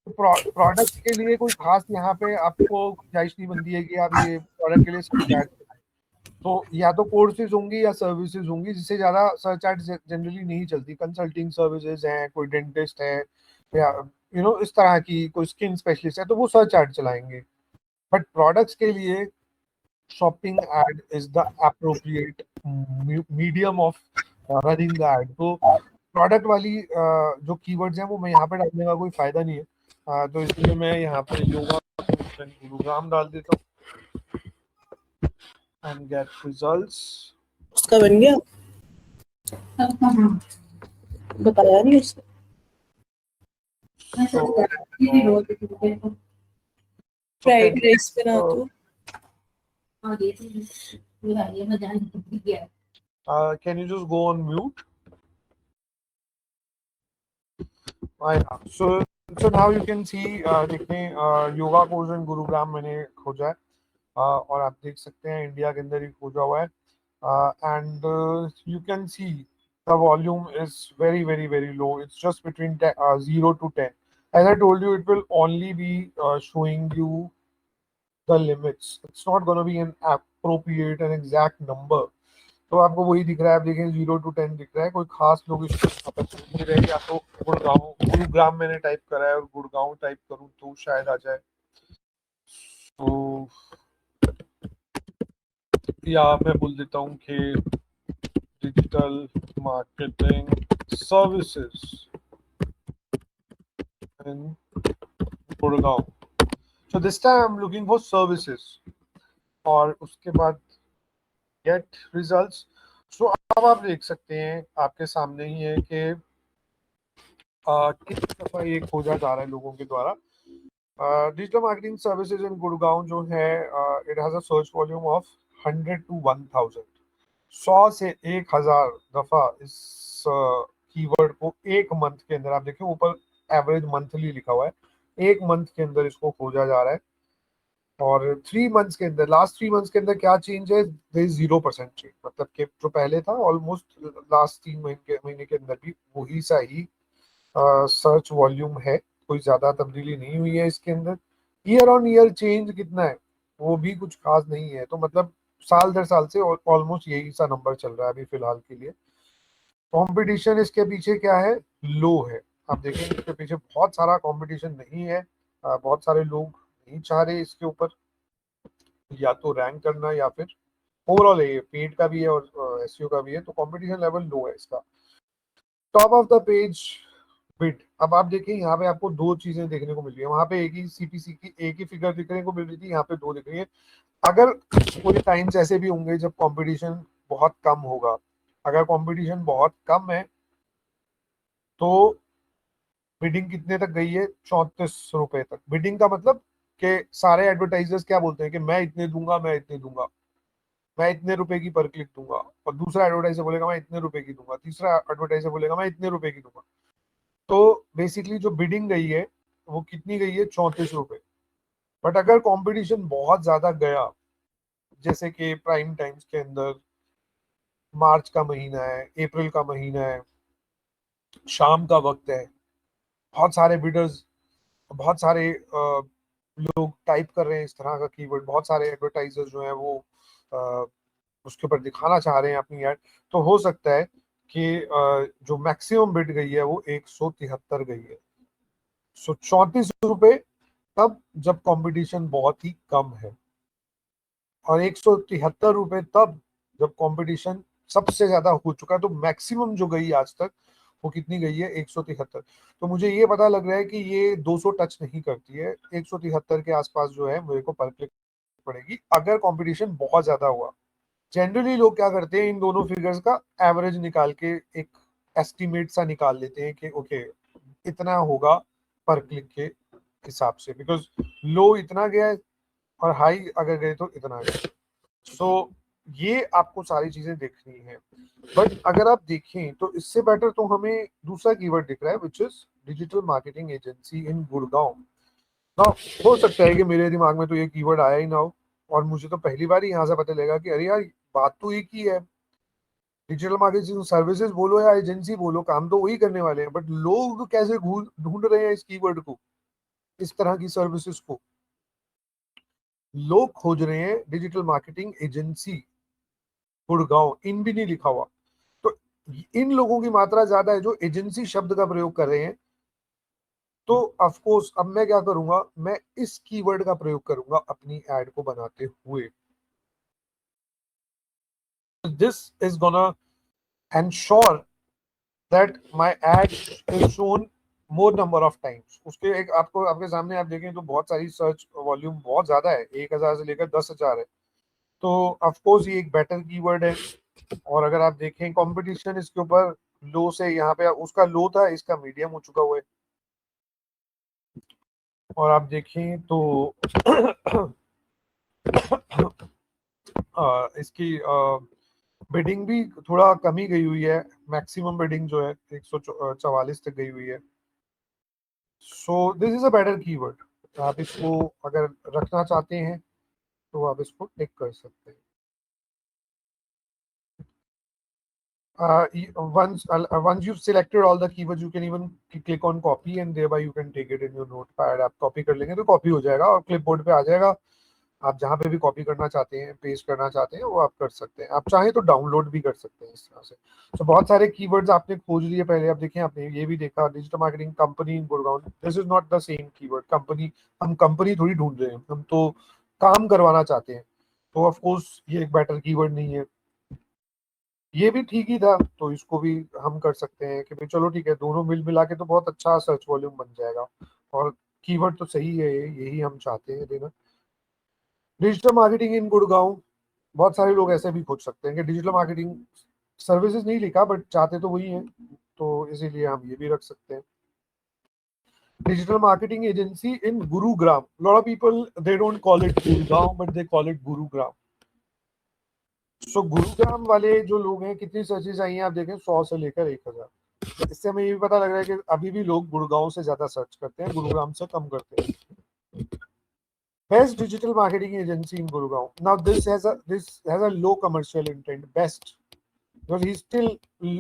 प्रोडक्ट के लिए कोई खास यहाँ पे आपको गुंजाइश नहीं बनती है कि आप ये प्रोडक्ट के लिए सर्च एड। तो या तो कोर्सेज होंगी या सर्विसेज होंगी, जिससे ज्यादा सर्च एड जनरली नहीं चलती। कंसल्टिंग सर्विसेज हैं, कोई डेंटिस्ट है, या इस तरह की कोई स्किन स्पेशलिस्ट है, तो वो सर्च एड चलाएंगे। बट प्रोडक्ट्स के लिए shopping ad is the appropriate medium of running the ad. तो प्रोडक्ट वाली जो कीवर्ड्स हैं वो मैं यहाँ पे डालने का कोई फायदा नहीं है। तो इसलिए मैं यहाँ पे योगा गुरुग्राम डाल देता हूँ एंड गेट रिजल्ट्स। उसका बन गया, बताया नहीं उसने। So, फ्राइड राइस बना uh, दो। can you just go on mute? Yeah. So now you can see देखने योगा कोर्स इन गुरुग्राम मैंने खोजा है और आप देख सकते हैं इंडिया के अंदर ही खोजा हुआ है and you can see the volume is very very very low it's just between 0 to 10 as I told you it will only be showing you the limits it's not going to be an appropriate and exact number तो आपको वही दिख रहा है आप देखें 0 to 10 दिख रहा है कोई खास लोग इसको नहीं रहे या तो गुड़गांव गुरुग्राम मैंने टाइप करा है और गुड़गांव टाइप करूं तो शायद आ जाए तो या मैं बोल देता हूँ कि digital marketing services in Gurgaon so this time I am looking for services और उसके बाद गेट रिजल्ट्स सो अब आप देख सकते हैं आपके सामने ही है कि कितनी दफा ये खोजा जा रहा है लोगों के द्वारा digital marketing services in Gurgaon जो है it has a search volume of 100 to 1000 100 से 1000 दफा इस कीवर्ड को एक मंथ के अंदर आप देखिए ऊपर एवरेज मंथली लिखा हुआ है एक मंथ के अंदर इसको खोजा जा रहा है और 3 मंथ्स के अंदर लास्ट 3 मंथ्स के अंदर क्या चेंज है 0% चेंज मतलब कि जो पहले था ऑलमोस्ट लास्ट 3 महीने के अंदर भी वही सा ही सर्च वॉल्यूम है कोई ज्यादा तब्दीली नहीं हुई है इसके अंदर ईयर ऑन ईयर चेंज कितना है वो भी कुछ खास नहीं है तो मतलब साल दर साल से ऑलमोस्ट यही सा नंबर चल रहा है अभी फिलहाल के लिए कंपटीशन इसके पीछे क्या है लो है आप देखेंगे इसके पीछे बहुत सारा कंपटीशन नहीं है बहुत सारे लोग नहीं चाह रहे इसके ऊपर या तो रैंक करना या फिर ओवरऑल है पेड का भी है और एसईओ का भी है तो कंपटीशन लेवल लो है इसका top of the page bit अब आप देखें यहाँ पे आपको दो चीजें देखने को मिल रही है वहां पे एक ही सीपीसी की एक ही फिगर दिखने को मिल रही थी यहाँ पे दो दिख रही है अगर कोई टाइम्स ऐसे भी होंगे जब कंपटीशन बहुत कम होगा अगर कंपटीशन बहुत कम है तो बिडिंग कितने तक गई है 34 रुपए तक बिडिंग का मतलब कि सारे एडवर्टाइजर्स क्या बोलते हैं कि मैं इतने दूंगा मैं इतने दूंगा मैं इतने रुपए की पर क्लिक दूंगा और दूसरा एडवर्टाइजर बोलेगा मैं इतने रुपए की दूंगा तीसरा एडवर्टाइजर बोलेगा मैं इतने रुपए की दूंगा तो बेसिकली जो बिडिंग गई है वो कितनी गई है 34 रुपए बट अगर कंपटीशन बहुत ज्यादा गया जैसे कि प्राइम टाइम्स के अंदर मार्च का महीना है अप्रैल का महीना है शाम का वक्त है बहुत सारे बिडर्स बहुत सारे लोग टाइप कर रहे हैं इस तरह का कीवर्ड बहुत सारे एडवर्टाइजर्स जो हैं वो अ, उसके ऊपर दिखाना चाह रहे हैं अपनी एड तो हो सकता है कि जो मैक्सिमम बिड गई है वो 173 गई है सो 34 रुपए तब जब कंपटीशन बहुत ही कम है और 173 रुपए तब जब कंपटीशन सबसे ज्यादा हो चुका है तो मैक्सिमम जो गई आज तक वो कितनी गई है 173 तो मुझे ये पता लग रहा है कि ये 200 टच नहीं करती है 173 के आसपास जो है मेरे को पर क्लिक पड़ेगी अगर कंपटीशन बहुत ज्यादा हुआ जनरली लोग क्या करते हैं इन दोनों फिगर्स का एवरेज निकाल के एक एस्टिमेट सा निकाल लेते हैं कि ओके इतना होगा पर क्लिक के हिसाब से बिकॉज लो इतना गया है और हाई अगर गए तो इतना गया सो ये आपको सारी चीजें देखनी है बट अगर आप देखें तो इससे बेटर तो हमें दूसरा कीवर्ड दिख रहा है which is digital marketing agency in Gurgaon ना हो सकता है कि मेरे दिमाग में तो ये कीवर्ड आया ही ना हो और मुझे तो पहली बार ही यहाँ से पता लगा कि अरे यार बात तो एक ही है डिजिटल मार्केटिंग सर्विसेज बोलो या एजेंसी बोलो काम तो वही करने वाले हैं बट लोग कैसे ढूंढ रहे हैं इस कीवर्ड को इस तरह की सर्विसेज को लोग खोज रहे हैं डिजिटल मार्केटिंग एजेंसी गुड़गांव इन भी नहीं लिखा हुआ तो इन लोगों की मात्रा ज्यादा है जो एजेंसी शब्द का प्रयोग कर रहे हैं तो ऑफ कोर्स अब मैं क्या करूंगा मैं इस कीवर्ड का प्रयोग करूंगा अपनी एड को बनाते हुए this is gonna ensure that my add is shown more number of times उसके एक आपको आपके सामने आप देखें तो बहुत सारी सर्च वॉल्यूम बहुत ज्यादा है 1000 से लेकर 10,000 है तो ऑफ कोर्स ये एक बेटर कीवर्ड है और अगर आप देखें कंपटीशन इसके ऊपर लो से यहाँ पे उसका लो था इसका मीडियम हो चुका हुआ है और आप देखें तो इसकी बिडिंग भी थोड़ा कमी गई हुई है, मैक्सिमम बिडिंग जो है 144 तक गई हुई है। सो this is a better keyword. आप इसको अगर रखना चाहते हैं तो आप इसको टिक कर सकते हैं। once you've selected all the keywords, you can even click on copy and thereby you can take it in your notepad। आप कॉपी कर लेंगे तो कॉपी हो जाएगा और क्लिपबोर्ड पे आ जाएगा। आप जहाँ पे भी कॉपी करना चाहते हैं, पेस्ट करना चाहते हैं, वो आप कर सकते हैं। आप चाहें तो डाउनलोड भी कर सकते हैं इस तरह से। तो बहुत सारे कीवर्ड्स आपने खोज लिए पहले। आप देखें, आपने ये भी देखा digital marketing company in Gurgaon. This is not the same keyword. Company, हम कंपनी थोड़ी ढूंढ रहे हैं, हम तो काम करवाना चाहते हैं। तो ऑफ कोर्स ये एक बेटर कीवर्ड नहीं है। ये भी ठीक ही था, तो इसको भी हम कर सकते हैं कि भाई चलो ठीक है, दोनों मिल मिला के तो बहुत अच्छा सर्च वॉल्यूम बन जाएगा। और कीवर्ड तो सही है, यही हम चाहते हैं देना। डिजिटल मार्केटिंग इन गुड़गांव, बहुत सारे लोग ऐसे भी खोज सकते हैं कि डिजिटल मार्केटिंग सर्विसेज नहीं लिखा बट चाहते तो वही है, तो इसीलिए हम ये भी रख सकते हैं। Digital marketing agency in Gurugram. Lot of people they don't call it Gurgaon but they call it Gurugram. So Gurugram वाले जो लोग हैं, कितनी सर्चेज आई हैं आप देखें, 100 से लेकर 1000। इससे हमें ये भी पता लग रहा है कि अभी भी लोग गुड़गांव से ज्यादा सर्च करते हैं, गुरुग्राम से कम करते हैं। Best digital marketing agency in Gurgaon. Now this has a low commercial intent. Best, because he's still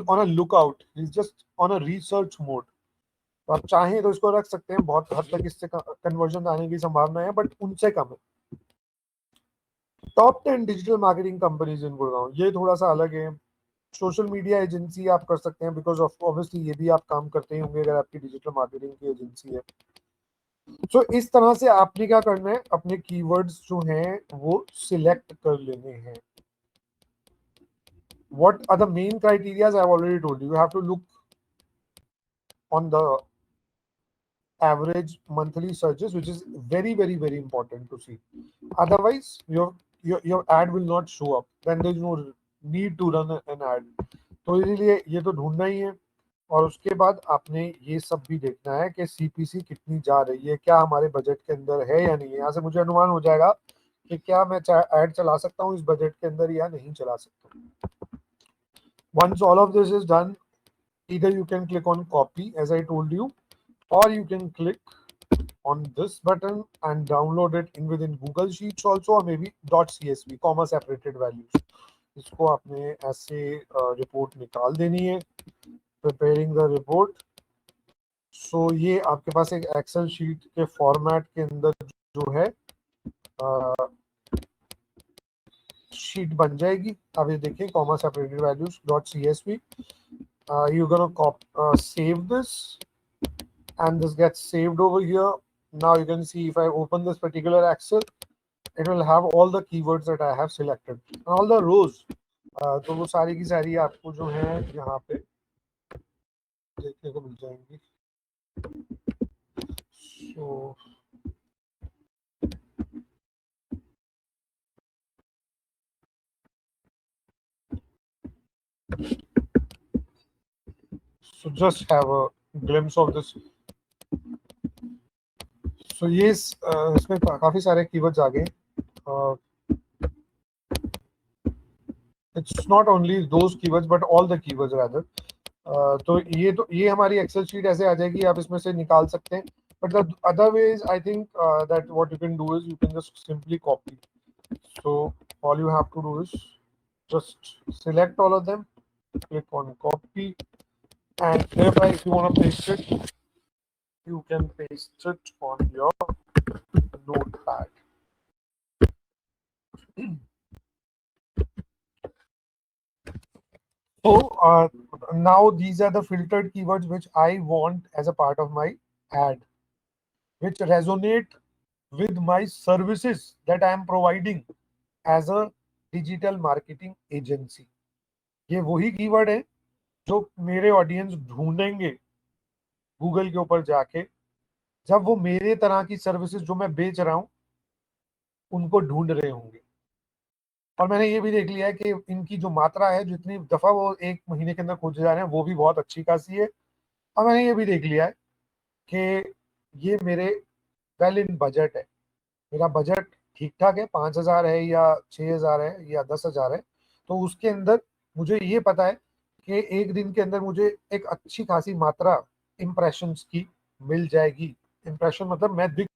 on a lookout. He's just on a research mode. तो आप चाहें तो इसको रख सकते हैं। बहुत हद तक इससे कन्वर्जन आने की संभावना है बट उनसे कम है। Top 10 digital marketing companies in Gurgaon, ये थोड़ा सा अलग है। सोशल मीडिया एजेंसी आप कर सकते हैं, बिकॉज ऑफ ऑब्वियसली ये भी आप काम करते ही होंगे अगर आपकी डिजिटल मार्केटिंग की एजेंसी है। तो इस तरह से आपने क्या करना है, अपने कीवर्ड्स जो हैं वो सिलेक्ट कर लेने हैं। What are the main criteria? I've already told you. You have to look on the average monthly searches, which is very, very, very important to see. Otherwise, your ad will not show up. Then there is no need to run an ad. तो इसीलिए ये तो ढूंढना ही है। और उसके बाद आपने ये सब भी देखना है कि सीपीसी कितनी जा रही है, क्या हमारे बजट के अंदर है या नहीं है। यहाँ से मुझे अनुमान हो जाएगा कि क्या मैं ऐड चला सकता हूँ इस बजट के अंदर या नहीं चला सकता। Once all of this is done, either you can click on copy as I told you, or you can click on this button and download it in within Google Sheets also, or maybe .csv, comma separated values। इसको आपने ऐसे report निकाल देनी है। Preparing the report. सो ये आपके पास एक Excel sheet के फॉर्मेट के अंदर जो है शीट बन जाएगी। अब ये देखिए, comma separated values .csv। you're gonna save this and this gets saved over here। Now you can see if I open this particular Excel, it will have all the keywords that I have selected and all the rows। तो वो सारी की सारी आपको जो है यहाँ पे देखने को मिल जाएंगी। So just have a glimpse of this। So ये इसमें काफी सारे कीवर्ड्स आ गए। It's not only those keywords but all the keywords rather। तो ये हमारी एक्सेल शीट ऐसे आ जाएगी, आप इसमें से निकाल सकते हैं। But the other ways, I think that what you can do is you can just simply copy। So all you have to do is just select all of them, click on copy, and thereby if you want to paste it, you can paste it on your notepad। So now these are the filtered keywords which I want as a part of my ad, which resonate with my services that I am providing as a digital marketing agency। ये वही keyword है जो मेरे audience ढूंढेंगे Google के ऊपर जाके, जब वो मेरे तरह की सर्विसेज जो मैं बेच रहा हूं उनको ढूंढ रहे होंगे। और मैंने ये भी देख लिया है कि इनकी जो मात्रा है, जितनी दफा वो एक महीने के अंदर खोजे जा रहे हैं, वो भी बहुत अच्छी खासी है। और मैंने ये भी देख लिया है कि ये मेरे वेल इन बजट है, मेरा बजट ठीक ठाक है, 5,000 है या 6,000 है या 10,000 है, तो उसके अंदर मुझे ये पता है कि एक दिन के अंदर मुझे एक अच्छी खासी मात्रा इम्प्रेशंस की मिल जाएगी। इम्प्रेशन मतलब मैं दिख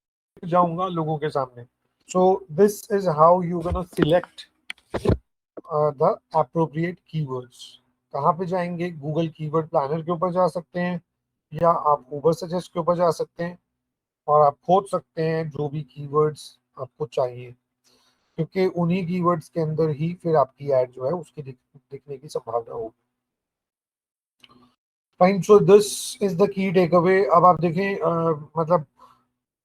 जाऊंगा लोगों के सामने। सो this is how you gonna select the appropriate keywords. कहाँ पे जाएंगे? गूगल कीवर्ड प्लानर के ऊपर जा सकते हैं, या आप ऊबर सजेस्ट के ऊपर जा सकते हैं और आप खोज सकते हैं जो भी कीवर्ड्स आपको चाहिए, क्योंकि उन्हीं कीवर्ड्स के अंदर ही फिर आपकी ऐड जो है उसकी दिखने की संभावना होगी। Fine, so this is the key take away. अब आप देखें, मतलब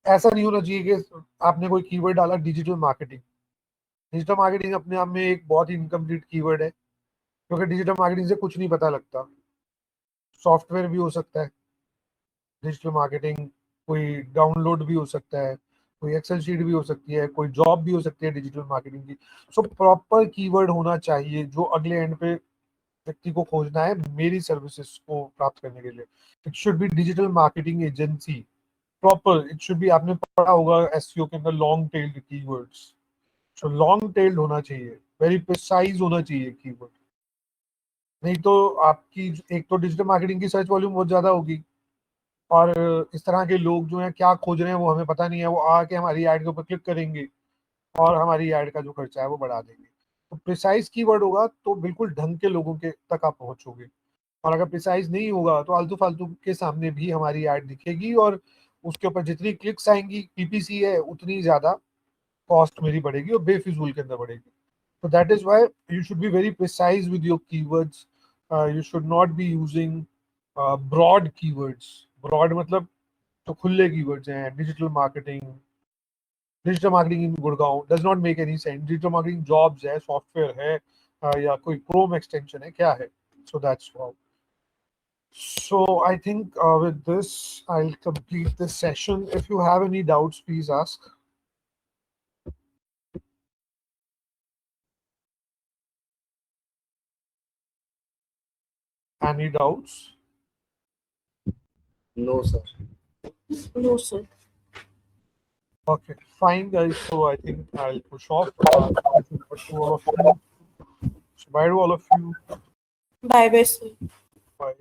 ऐसा नहीं होना चाहिए कि आपने कोई कीवर्ड डाला डिजिटल मार्केटिंग। डिजिटल मार्केटिंग अपने आप में एक बहुत ही इनकम्प्लीट कीवर्ड है, क्योंकि डिजिटल मार्केटिंग से कुछ नहीं पता लगता। सॉफ्टवेयर भी हो सकता है डिजिटल मार्केटिंग, कोई डाउनलोड भी हो सकता है, कोई एक्सेल शीट भी हो सकती है, कोई जॉब भी हो सकती है डिजिटल मार्केटिंग की। सो प्रॉपर कीवर्ड होना चाहिए जो अगले एंड पे व्यक्ति को खोजना है मेरी सर्विसेज को प्राप्त करने के लिए। It should be digital marketing agency, proper. It should be, आपने पढ़ा होगा एसईओ के अंदर long tailed keywords. So long tailed होना चाहिए, वेरी प्रिसाइज होना चाहिए कीवर्ड। नहीं तो आपकी एक तो डिजिटल मार्केटिंग की सर्च वॉल्यूम बहुत ज्यादा होगी, और इस तरह के लोग जो हैं क्या खोज रहे हैं वो हमें पता नहीं है, वो आके हमारी ऐड के ऊपर क्लिक करेंगे और हमारी ऐड का जो खर्चा है वो बढ़ा देंगे। तो प्रिसाइज कीवर्ड होगा तो बिल्कुल ढंग के लोगों के तक आप पहुंचोगे, और अगर प्रिसाइज नहीं होगा तो आलतू फालतू के सामने भी हमारी ऐड दिखेगी, और उसके ऊपर जितनी क्लिक्स आएंगी, पीपीसी है, उतनी ज्यादा कॉस्ट मेरी बढ़ेगी और बेफिजूल के अंदर बढ़ेगी। तो that is why you should be very precise with your keywords. You should not be using broad keywords. Broad मतलब तो खुले कीवर्ड्स हैं, digital marketing in Gurgaon does not make any sense. Digital marketing jobs है, software है, या कोई Chrome extension है, क्या है? So that's wow. So I think with this I'll complete this session. If you have any doubts, please ask. Any doubts? No, sir. No, sir. Okay, fine guys. So I think I'll push off. To all of you. So bye to all of you. Bye bye, sir. Bye.